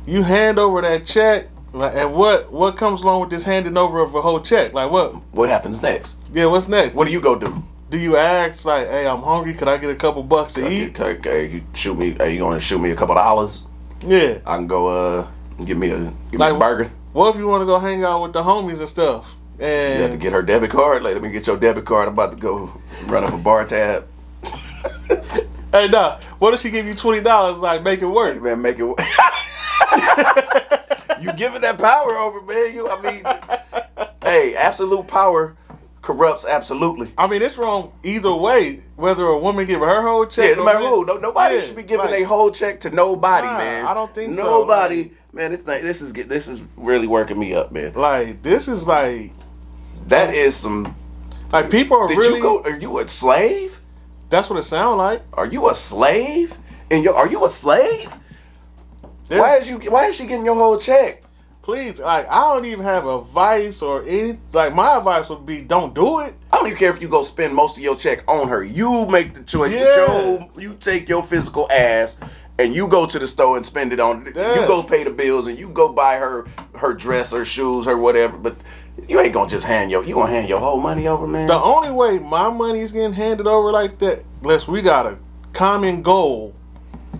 You hand over that check, like, and what comes along with this handing over of a whole check? Like what? What happens next? Yeah, what's next? What do you go do? do you ask like, "Hey, I'm hungry. Could I get a couple bucks to eat?" Okay, you shoot me. Hey, you gonna shoot me a couple dollars? Yeah. I can go. Give me a burger. What if you want to go hang out with the homies and stuff? And You have to get her debit card. Like, let me get your debit card. I'm about to go run up a bar tab. Hey, nah. What if she give you $20? Like, make it work. Hey, man, make it work. You giving that power over, man. Hey, absolute power corrupts absolutely. I mean, it's wrong either way. Whether a woman give her whole check. Yeah, no matter who. Nobody should be giving a whole check to nobody, man. I don't think nobody, so. Man, this is really working me up, man. Like, this is like. That is some. Like, people are really. Are you a slave? That's what it sounds like. Are you a slave? Are you a slave? Why is she getting your whole check? Please, like, I don't even have advice or any. Like, my advice would be, don't do it. I don't even care if you go spend most of your check on her. You make the choice. Yeah. You take your physical ass and you go to the store and spend it on. Yeah. You go pay the bills and you go buy her dress, her shoes, her whatever. But you ain't gonna just hand your whole money over, man. The only way my money is getting handed over like that, unless we got a common goal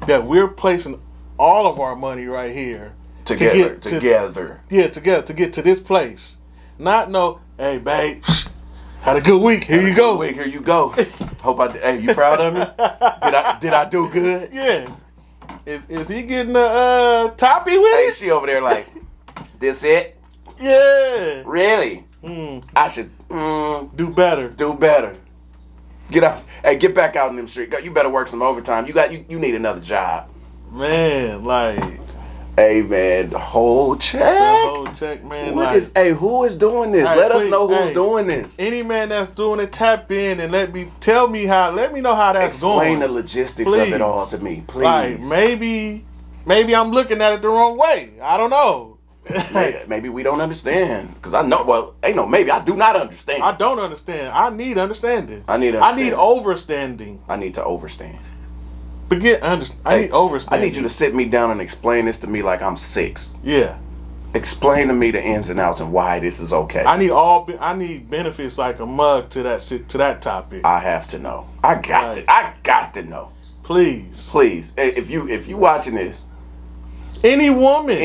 that we're placing all of our money right here together. To get to this place. Not no, hey babe, had a good week. Here you go. Here you go. Hey, you proud of me? Did I do good? Yeah. Is he getting a toppy with Hey, it? she over there like, this it? Yeah. Really? I should do better. Do better. Get out. Hey, get back out in them streets. You better work some overtime. You need another job. Man, like. Hey, man, the whole check. The whole check, man. Who is doing this? Let us know who's doing this. Any man that's doing it, tap in and let me know how that's going. Explain the logistics of it all to me, please. Like, maybe I'm looking at it the wrong way. I don't know. Maybe we don't understand. Because I know, maybe I do not understand. I don't understand. I need understanding. I need overstanding. I need to overstand. I need overstanding. I need you to sit me down and explain this to me like I'm 6. Yeah. Explain to me the ins and outs and why this is okay. I need benefits like a mug to that topic. I have to know. I got to know. Please. If you watching this, any woman,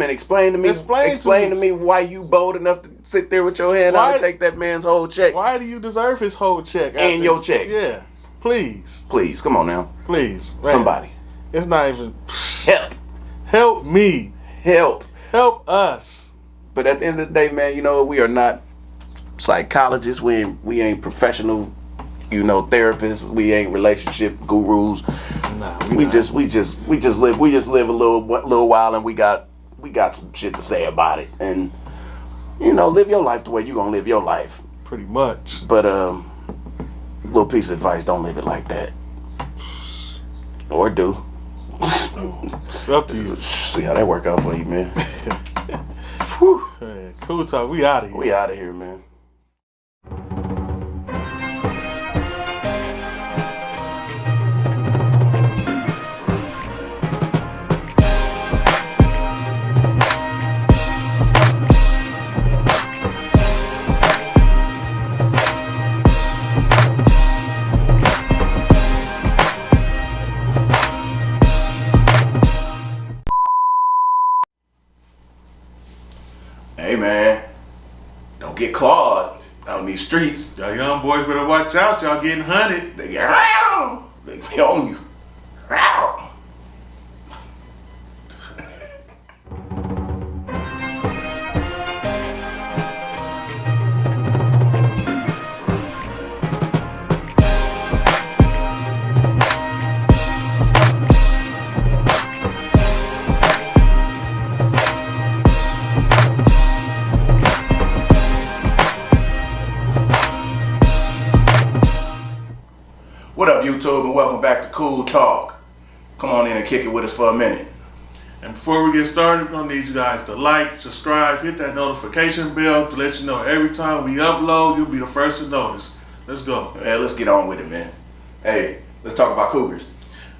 explain to me. Explain to me why you bold enough to sit there with your hand out and take that man's whole check. Why do you deserve his whole check? And your check. Yeah. Please, come on now. Please, man. Somebody. It's not even help me. Help us. But at the end of the day, man, we are not psychologists. We ain't professional, therapists. We ain't relationship gurus. Nah, we just live a little while, and we got some shit to say about it. And live your life the way you gonna live your life. Pretty much. But little piece of advice: don't live it like that, or do. It's up to you. See how that work out for you, man. Whew. Man, Cool Talk. We out of here. We out of here, man. Hey, man, don't get clawed out in these streets. Y'all young boys better watch out. Y'all getting hunted. They get on you. What up, YouTube, and welcome back to Cool Talk. Come on in and kick it with us for a minute. And before we get started, we're going to need you guys to like, subscribe, hit that notification bell to let you know every time we upload, you'll be the first to notice. Let's go. Yeah, let's get on with it, man. Hey, let's talk about cougars.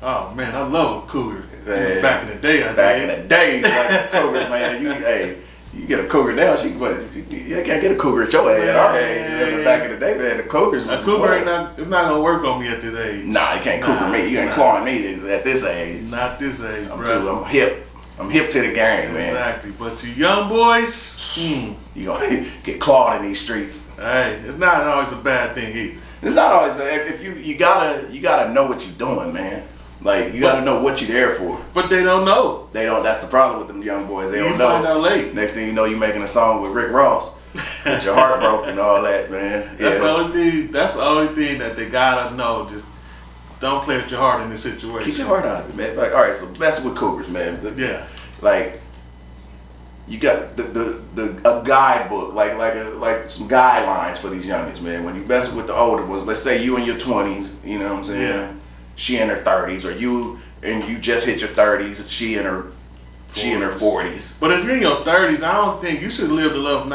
Oh, man, I love cougars. Man, back in the day, Back in the day, like cougars, man. You get a cougar now, you can't get a cougar at your age. At our age, back in the day, man, the cougars was a cougar it's not gonna work on me at this age. Nah, you can't cougar me. You ain't clawing me at this age. Not this age, I'm hip. I'm hip to the game, man. Exactly. But you young boys, you gonna get clawed in these streets. Hey, it's not always a bad thing either. It's not always bad. If you gotta know what you're doing, man. Like, you gotta know what you're there for. But they don't know. They don't. That's the problem with them young boys. They don't know. You find out late. Next thing you know, you making a song with Rick Ross, with your heart broken and all that, man. That's the only thing. That's the only thing that they gotta know. Just don't play with your heart in this situation. Keep your heart out of it, man. Like, all right, so messing with cougars, man. Like, you got a guidebook, like some guidelines for these youngins, man. When you messing with the older ones, let's say you in your 20s, you know what I'm saying? Yeah. She in her 30s, or you just hit your 30s, she in her 40s. But if you're in your 30s, I don't think you should live enough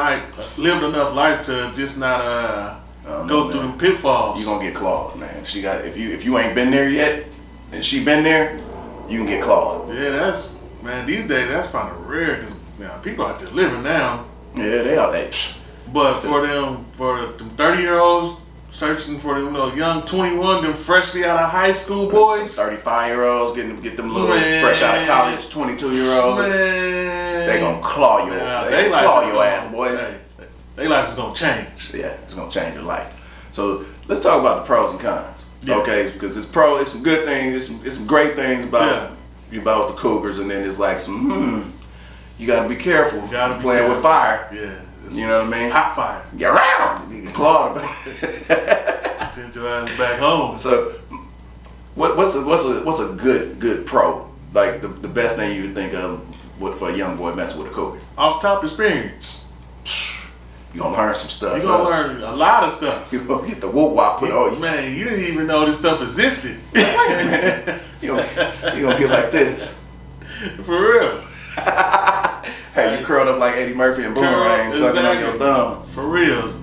life to just not go through them pitfalls. You gonna get clawed, man. If you ain't been there yet, and she been there, you can get clawed. Yeah, these days that's kind of rare because people out there living now. Yeah, they are that. But for them 30-year-olds. Searching for them young 21, them freshly out of high school boys. 35-year-olds, get them little fresh out of college, 22-year-olds. Man. They gonna claw your ass, boy. They life is gonna change. Yeah, it's gonna change your life. So let's talk about the pros and cons. Yeah. Okay, because it's some good things, it's some great things about the cougars, and then it's like some you gotta be careful. You gotta be playing with fire. Yeah. You know what I mean? Hot fire. Get around. You get clawed. Send your ass back home. So, what's a good pro? Like the best thing you would think of for a young boy messing with a cougar? Off top experience. You gonna learn some stuff. You gonna learn a lot of stuff. You gonna get the whoop wop put on you. Man, you didn't even know this stuff existed. You gonna be like this. For real. Hey, you curled up like Eddie Murphy and Boomerang, sucking on your thumb. For real.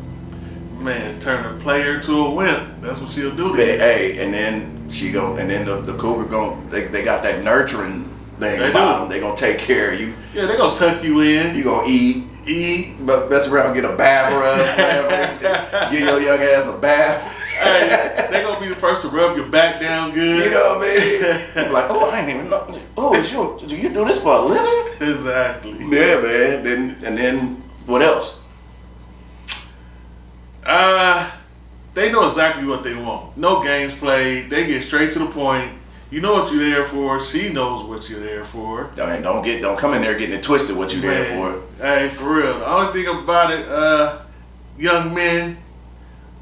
Man, turn a player to a wimp. That's what she'll do to you. Hey, and then the cougar they got that nurturing thing about them. They gonna take care of you. Yeah, they gonna tuck you in. You gonna eat, but mess around, get a bath rub, give your young ass a bath. Hey, they gonna be the first to rub your back down good. You know what I mean? You're like, oh, I ain't even know. Oh, do you do this for a living? Exactly. Yeah, man. And then what else? They know exactly what they want. No games played. They get straight to the point. You know what you're there for. She knows what you're there for. Don't come in there getting it twisted. What you there for? Hey, for real. The only thing about it, young men,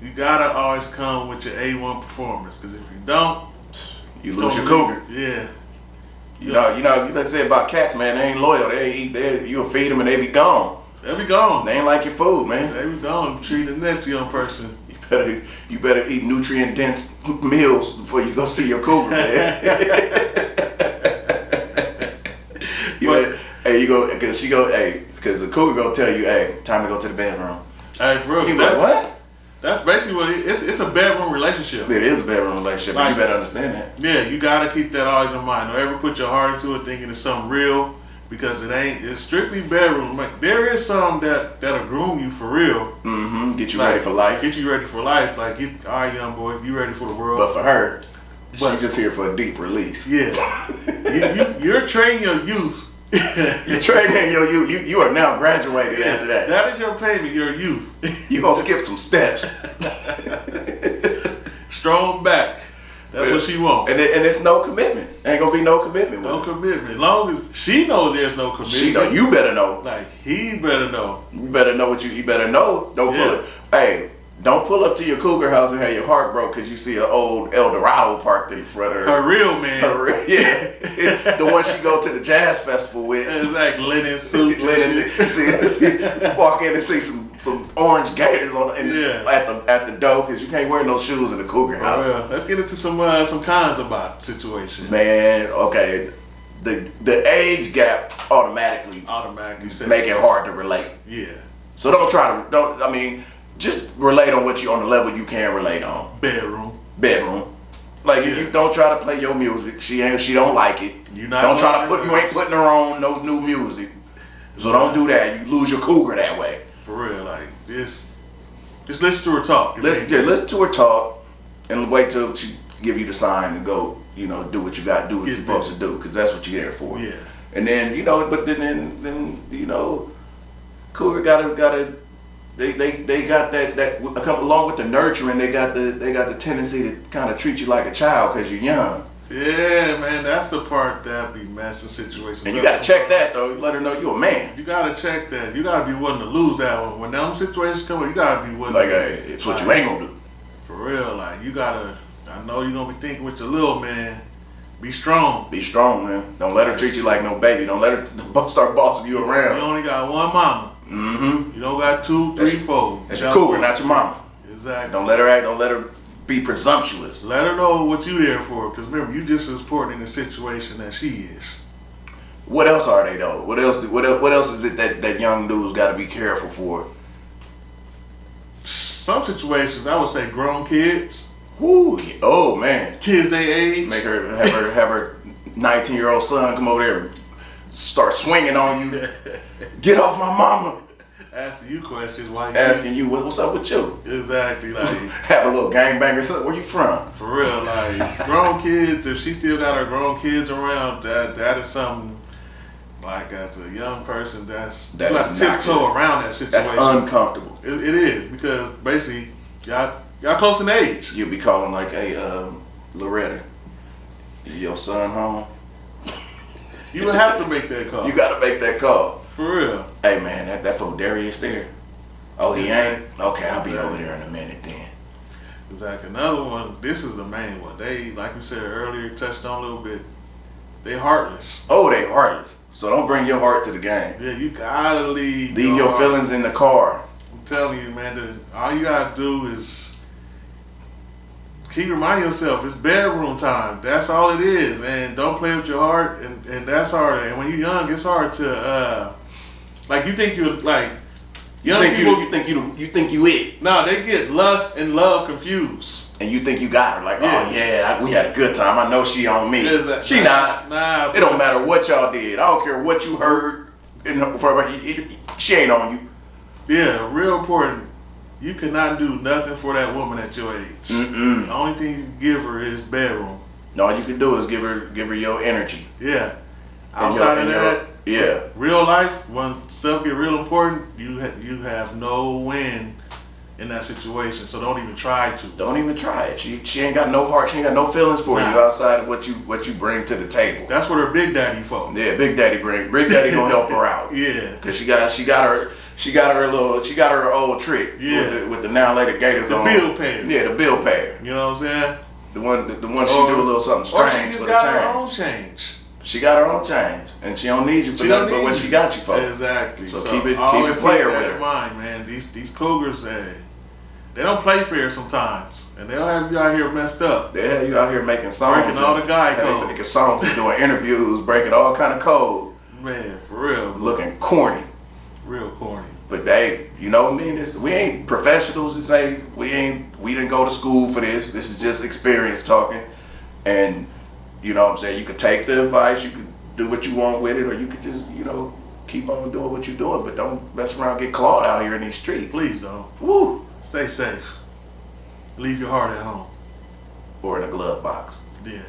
you gotta always come with your A1 performance. Because if you don't, you lose your cougar. Yeah. You know, they say about cats, man. They ain't loyal. You'll feed them and they be gone. They be gone. They ain't like your food, man. They be gone. Treat the next young person. You better eat nutrient dense meals before you go see your cougar, man. Because the cougar gonna tell you, hey, time to go to the bedroom. Hey, for real. You like, what? That's basically what it is. It's a bedroom relationship. It is a bedroom relationship. Like, you better understand that. Yeah, you gotta keep that always in mind. Don't ever put your heart into it thinking it's something real, because it's strictly bedroom. Like, there is some that'll groom you for real. Mm-hmm. Get you ready for life. Get you ready for life. Like, all right, young boy, you ready for the world. But for her, she's just here for a deep release. Yeah. You're training your youth. You're training your youth. You are now graduated after that. That is your payment, your youth. You're going to skip some steps. Strong back. That's what she wants. And it's no commitment. Ain't going to be no commitment. No commitment. As long as she knows there's no commitment. You better know. Like, he better know. You better know you better know. Don't pull it. Hey, don't pull up to your cougar house and have your heart broke because you see an old El Dorado parked in front of her. Her real man. Yeah. The one she go to the jazz festival with. It's like linen suit. Walk in and see some orange gators at the door because you can't wear no shoes in the cougar house. Well, let's get into some cons about the situation. Man, okay. The age gap automatically make it hard to relate. Yeah. So just relate on on the level you can relate on. Bedroom. Like if you don't try to play your music, she don't like it. You ain't putting her on no new music. So don't do that. You lose your cougar that way. For real, like just listen to her talk. Listen to her talk, and wait till she give you the sign to go. You know, do what you got to do. What you're supposed to do, because that's what you're there for. Yeah. And then but then cougar gotta. They got that along with the nurturing. They got the tendency to kind of treat you like a child because you're young. Yeah, man, that's the part that be messing situations. And you gotta check that though. You let her know you're a man. You gotta check that. You gotta be willing to lose that one. When them situations come up, you gotta be willing. Like, hey, it's what you ain't gonna do. For real, like you gotta. I know you're gonna be thinking with your little man. Be strong. Be strong, man. Don't let her treat you like no baby. Don't let her start bossing you around. You only got one mama. Mm-hmm. You don't got 2, 3, 4. That's your cougar, not your mama. Exactly. Don't let her act. Don't let her be presumptuous. Let her know what you there for, because remember, you just as important in the situation as she is. What else are they though? What else is it that young dudes got to be careful for? Some situations, I would say, grown kids. Woo! Oh man. Kids they age. Make her have her 19-year-old son come over there and start swinging on you. Get off my mama. Asking you questions while asking you what's up with you. Exactly, like have a little gangbanger. So where you from? For real, like grown kids. If she still got her grown kids around, that is something. Like as a young person, you got to tiptoe around that situation. That's uncomfortable. It is, because basically y'all close in age. You'll be calling like, hey, Loretta, is your son home? You would have to make that call. You got to make that call. For real. Hey man, that fool Darius there. Oh, he ain't? Okay, I'll be over there in a minute then. Exactly. Another one, this is the main one. They, like we said earlier, touched on a little bit, they heartless. Oh, they heartless. So don't bring your heart to the game. Yeah, you gotta leave your feelings in the car. I'm telling you, man, all you gotta do is keep reminding yourself, it's bedroom time. That's all it is. And don't play with your heart, and that's hard. And when you're young, it's hard to like, you think you're like young people. You think you it. No, they get lust and love confused. And you think you got her. Like, yeah. Oh yeah, we had a good time. I know she on me. She not. Nah. It don't matter what y'all did. I don't care what you heard. She ain't on you. Yeah, real important. You cannot do nothing for that woman at your age. Mm-mm. The only thing you can give her is bedroom. All you can do is give her your energy. Yeah. Outside of that, yeah. Real life, when stuff get real important, you have no win in that situation. So don't even try to. Don't even try it. She ain't got no heart. She ain't got no feelings for you outside of what you bring to the table. That's what her big daddy for. Yeah, Big Daddy Big Daddy gonna help her out. Yeah. Cause she got her old trick. Yeah. With the now later gators the on. The bill payer. Yeah, the bill payer. You know what I'm saying? The one she do a little something strange. Or she just for got the her own change. She got her own change, and she don't need you for nothing but what she got you for. Exactly. So keep it player with her. In mind, man. These cougars, they don't play fair sometimes, and they'll have you out here messed up. They have you out here making songs, breaking all the guy code, making songs, and doing interviews, breaking all kind of code. Man, for real, looking corny, real corny. But they, you know what I mean? We ain't professionals. To say we didn't go to school for this. This is just experience talking, and you know what I'm saying. You could take the advice, you could do what you want with it, or you could just keep on doing what you're doing, but don't mess around, get clawed out here in these streets. Please don't. Woo. Stay safe. Leave your heart at home. Or in a glove box. Yeah.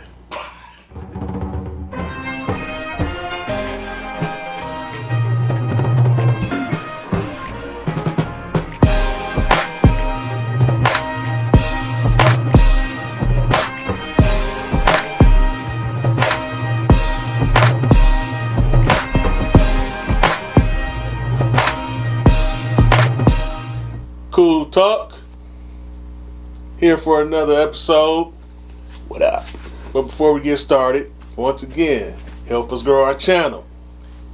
Cool Talk. Here for another episode. What up? But before we get started, once again, help us grow our channel.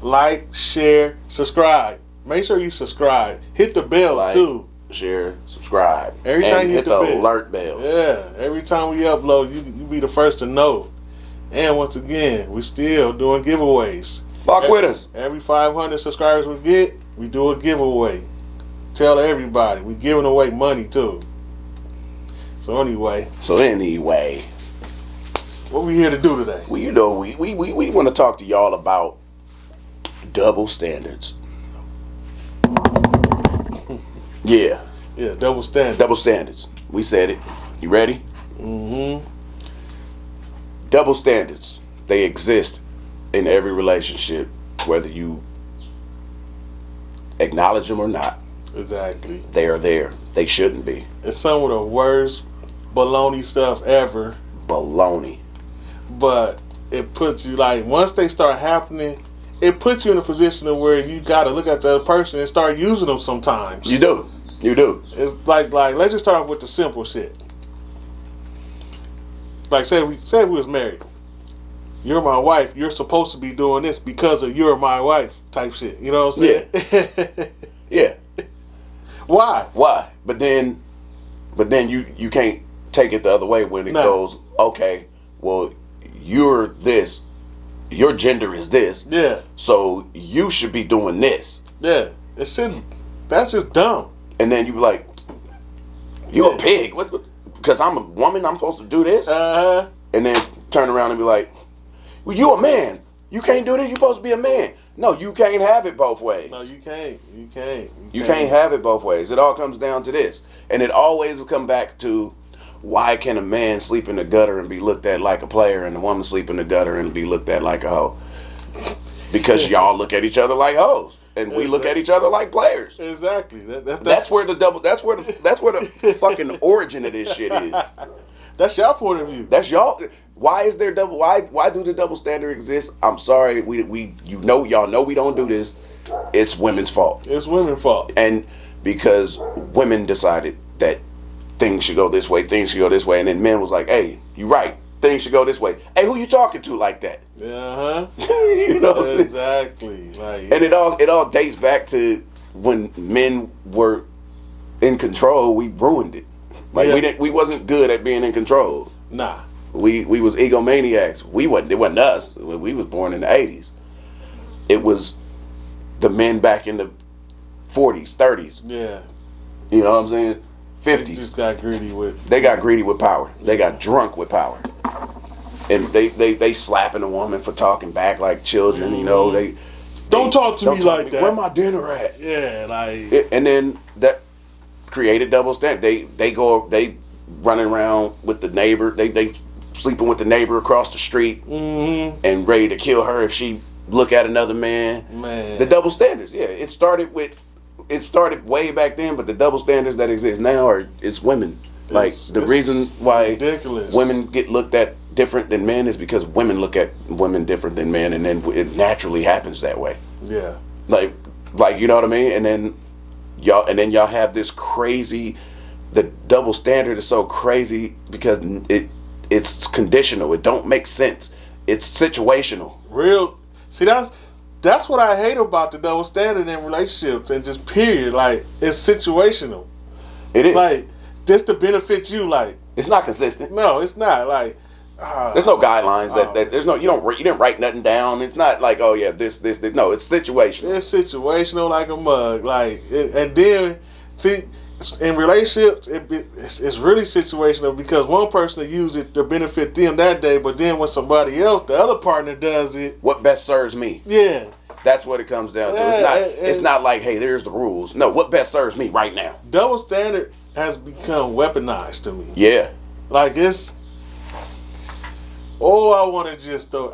Like, share, subscribe. Make sure you subscribe. Hit the bell too. Share, subscribe. Every time you hit the alert bell. Yeah, every time we upload, you be the first to know. And once again, we still doing giveaways. Fuck with us. Every 500 subscribers we get, we do a giveaway. Tell everybody, we giving away money too. So anyway, what we here to do today? Well, we want to talk to y'all about double standards. Yeah. Yeah, double standards. Double standards. We said it. You ready? Mm-hmm. Double standards. They exist in every relationship, whether you acknowledge them or not. Exactly. They are there. They shouldn't be. It's some of the worst baloney stuff ever. Baloney. But it puts you, like, once they start happening, it puts you in a position of where you got to look at the other person and start using them sometimes. You do. You do. It's like let's just start off with the simple shit. Like, say we was married. You're my wife. You're supposed to be doing this because of you're my wife type shit. You know what I'm saying? Yeah. Why? Why? But then you can't take it the other way when it goes, okay, well, you're this, your gender is this. Yeah. So you should be doing this. Yeah. It shouldn't. That's just dumb. And then you be like, you a pig. What? Because I'm a woman, I'm supposed to do this? Uh-huh. And then turn around and be like, well, you a man. You can't do this. You're supposed to be a man. No, you can't have it both ways. No, you can't. You can't. You can't have it both ways. It all comes down to this. And it always will come back to, why can a man sleep in the gutter and be looked at like a player and a woman sleep in the gutter and be looked at like a hoe? Because y'all look at each other like hoes. And we look at each other like players. Exactly. That's where the fucking origin of this shit is. That's y'all point of view. That's y'all. Why is there double? Why do the double standard exist? I'm sorry. Y'all know we don't do this. It's women's fault. It's women's fault. And because women decided that things should go this way, and then men was like, hey, you right. Things should go this way. Hey, who you talking to like that? Uh-huh. You know what I'm saying? Exactly. Like, and it all dates back to when men were in control. We ruined it. Like we wasn't good at being in control. Nah. We was egomaniacs. It wasn't us. We was born in the 80s. It was the men back in the 40s, 30s. Yeah. You know what I'm saying? 50s. They just got greedy with. They got greedy with power. They got drunk with power. And they slapping a woman for talking back like children. You know, they don't talk to me like that. Where my dinner at? Yeah, like. And then that created double standard. They running around with the neighbor. They sleeping with the neighbor across the street and ready to kill her if she look at another man. Man. The double standards. Yeah, it started way back then, but the double standards that exist now it's women. Like the reason why ridiculous. Women get looked at different than men is because women look at women different than men, and then it naturally happens that way. Yeah. Like you know what I mean? And then y'all have this crazy. The double standard is so crazy because it's conditional. It don't make sense. It's situational. Real. See, that's what I hate about the double standard in relationships and just period. Like, it's situational. It is. Like, just to benefit you. Like, it's not consistent. No, it's not. Like, there's no guidelines that there's no. You didn't write nothing down. It's not like, oh yeah, this. No, it's situational. It's situational like a mug. Like, and then see. In relationships, it's really situational because one person will use it to benefit them that day, but then when somebody else, the other partner does it. What best serves me? Yeah. That's what it comes down to. It's not like, hey, there's the rules. No, what best serves me right now? Double standard has become weaponized to me. Yeah. Like it's. Oh, I want to just throw.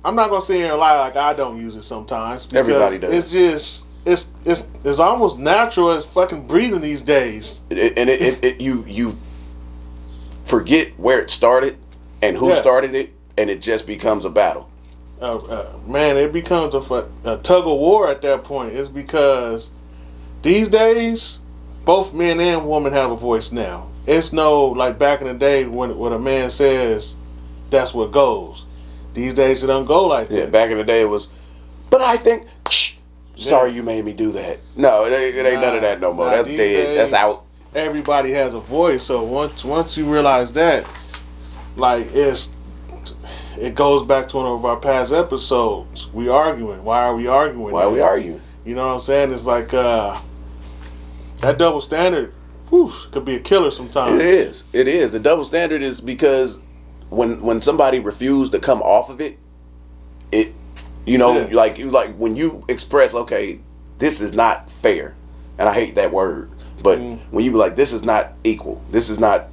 I'm not gonna sit here and lie like I don't use it sometimes. Because everybody does. It's just. It's almost natural as fucking breathing these days. You forget where it started and who started it, and it just becomes a battle. Man, it becomes a tug of war at that point. It's because these days, both men and women have a voice now. It's no like back in the day when a man says, that's what goes. These days it don't go like that. Yeah, back in the day it was, but I think. Sorry you made me do that. No, it ain't none of that no more. That's dead. Days, that's out. Everybody has a voice, so once you realize that, like it goes back to one of our past episodes. We arguing. Why are we arguing? Why are we arguing? You know what I'm saying? It's like that double standard could be a killer sometimes. It is. The double standard is because when somebody refused to come off of it, like when you express, okay, this is not fair. and I hate that word. But when you be like, this is not equal. This is not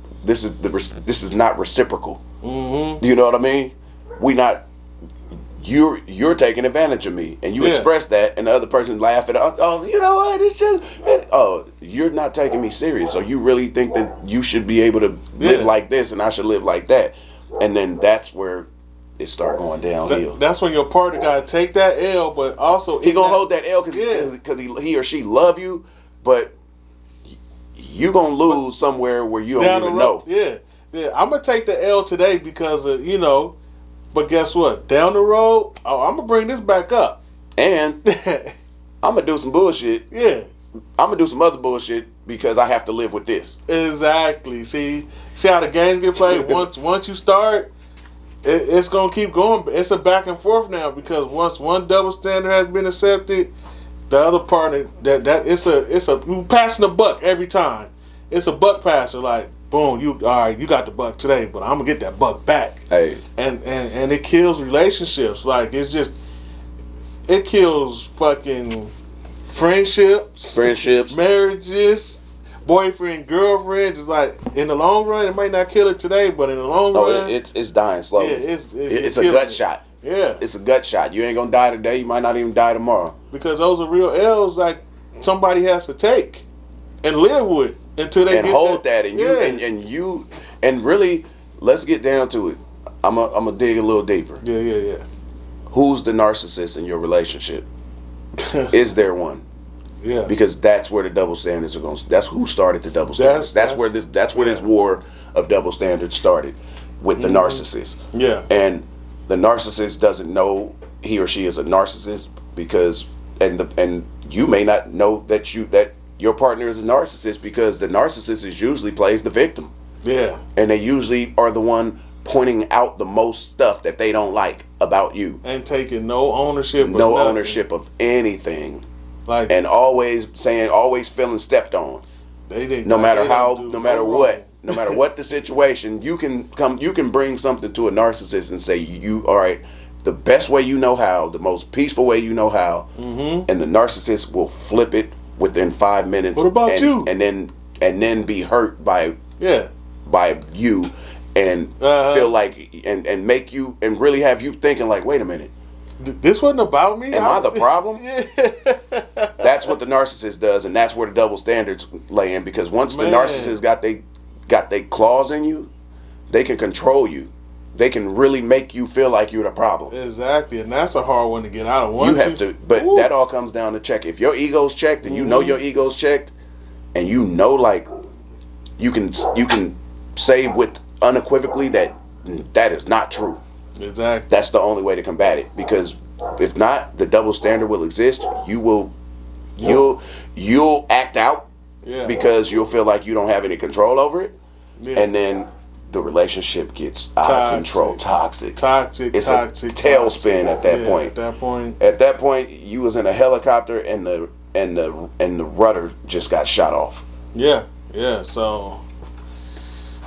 reciprocal. You know what I mean? You're taking advantage of me, and you express that, and the other person laugh at it. Oh, you know what? It's just you're not taking me serious. So you really think that you should be able to live like this, and I should live like that, and then that's where it start going downhill. That's when your partner gotta take that L, but also he gonna hold that L because he or she love you, but you gonna lose somewhere where you don't even know. Yeah. I'm gonna take the L today because of, but guess what? Down the road, I'm gonna bring this back up, and I'm gonna do some bullshit. Yeah. I'm gonna do some other bullshit because I have to live with this. Exactly. See how the games get played. Once you start, it's gonna keep going. It's a back and forth now because once one double standard has been accepted, the other partner that it's you passing the buck every time. It's a buck passer. Like boom, you got the buck today, but I'm gonna get that buck back. Hey. And it kills relationships. Like it kills fucking friendships, marriages, boyfriend, girlfriends. It's like in the long run, it might not kill it today, but in the long run, it's dying slowly. Yeah, it's a gut shot. Yeah, it's a gut shot. You ain't gonna die today. You might not even die tomorrow. Because those are real L's. Like somebody has to take and live with until they hold that. And really, let's get down to it. I'm gonna dig a little deeper. Yeah. Who's the narcissist in your relationship? Is there one? Yeah. Because that's where the double standards are going. That's who started the double standards. That's where this war of double standards started with the narcissist. Yeah. And the narcissist doesn't know he or she is a narcissist because and you may not know that your partner is a narcissist because the narcissist usually plays the victim. Yeah. And they usually are the one pointing out the most stuff that they don't like about you. And taking no ownership of anything. Like, and always feeling stepped on. No matter what the situation, you can bring something to a narcissist and say, all right, the best way you know how, the most peaceful way you know how, and the narcissist will flip it within 5 minutes. What about you? And then be hurt by you and feel like and make you and really have you thinking like, wait a minute. This wasn't about me. Am I the problem? That's what the narcissist does, and that's where the double standards lay in. Because once the narcissist got they claws in you, they can control you. They can really make you feel like you're the problem. Exactly, and that's a hard one to get out of. But that all comes down to check. If your ego's checked, and you know your ego's checked, and you know like you can say with unequivocally that is not true. Exactly. That's the only way to combat it, because if not, the double standard will exist. You'll act out because you'll feel like you don't have any control over it, and then the relationship gets out of control. Toxic. It's a tailspin at that point. At that point, you was in a helicopter and the rudder just got shot off. Yeah. So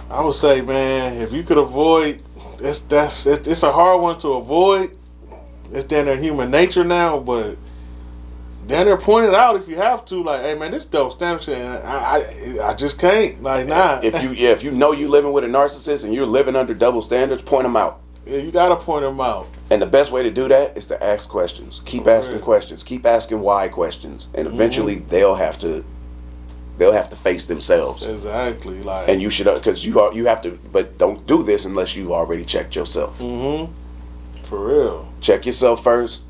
I would say, man, if you could avoid. It's a hard one to avoid. It's down there human nature now, but down there point it out if you have to. Like, hey man, this double standard shit, I just can't. Like, nah. If you know you living with a narcissist and you're living under double standards, point them out. Yeah, you gotta point them out. And the best way to do that is to ask questions. Keep asking questions. Keep asking why questions, and eventually they'll have to face themselves. Exactly. Like, and you should, because you have to, but don't do this unless you've already checked yourself. For real. Check yourself first.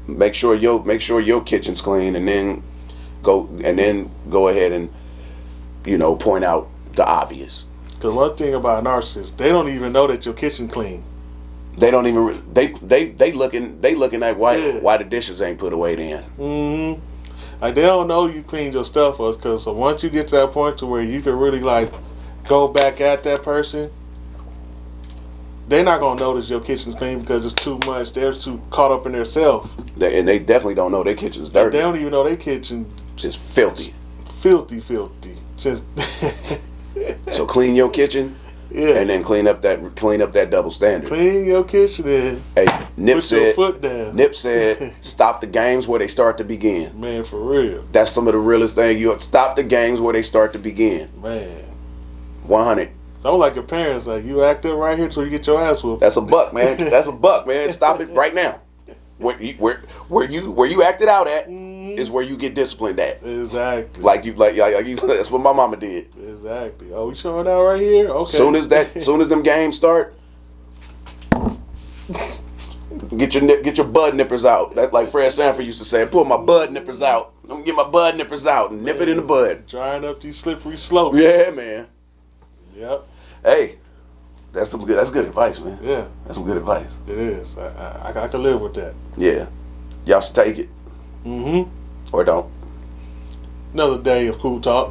Make sure your kitchen's clean, and then go ahead and point out the obvious. Because one thing about narcissists, they don't even know that your kitchen's clean. They don't even they looking at why the dishes ain't put away then. Like, they don't know you cleaned your stuff up, because once you get to that point to where you can really like go back at that person, they're not gonna notice your kitchen's clean because it's too much. They're too caught up in themselves. And they definitely don't know their kitchen's dirty. They don't even know their kitchen just filthy. Filthy. Just so clean your kitchen. Yeah. And then clean up that double standard. Clean your kitchen in. Hey, Nip Put said. your foot down. Nip said, "Stop the games where they start to begin." Man, for real. That's some of the realest thing. You stop the games where they start to begin. Man. 100. So I'm like your parents, like you act up right here till you get your ass whooped. That's a buck, man. That's a buck, man. Stop it right now. Where you acted out at is where you get disciplined at. Exactly. Like you, that's what my mama did. Exactly. Oh, we showing out right here. Okay. Soon as them games start, get your bud nippers out. That, like Fred Sanford used to say, pull my bud nippers out. I'm gonna get my bud nippers out and nip it in the bud. Drying up these slippery slopes. Yeah, man. Yep. Hey, that's good advice, man. Yeah. That's some good advice. It is. I can live with that. Yeah. Y'all should take it. Mm-hmm. Or don't. Another day of Cool Talk.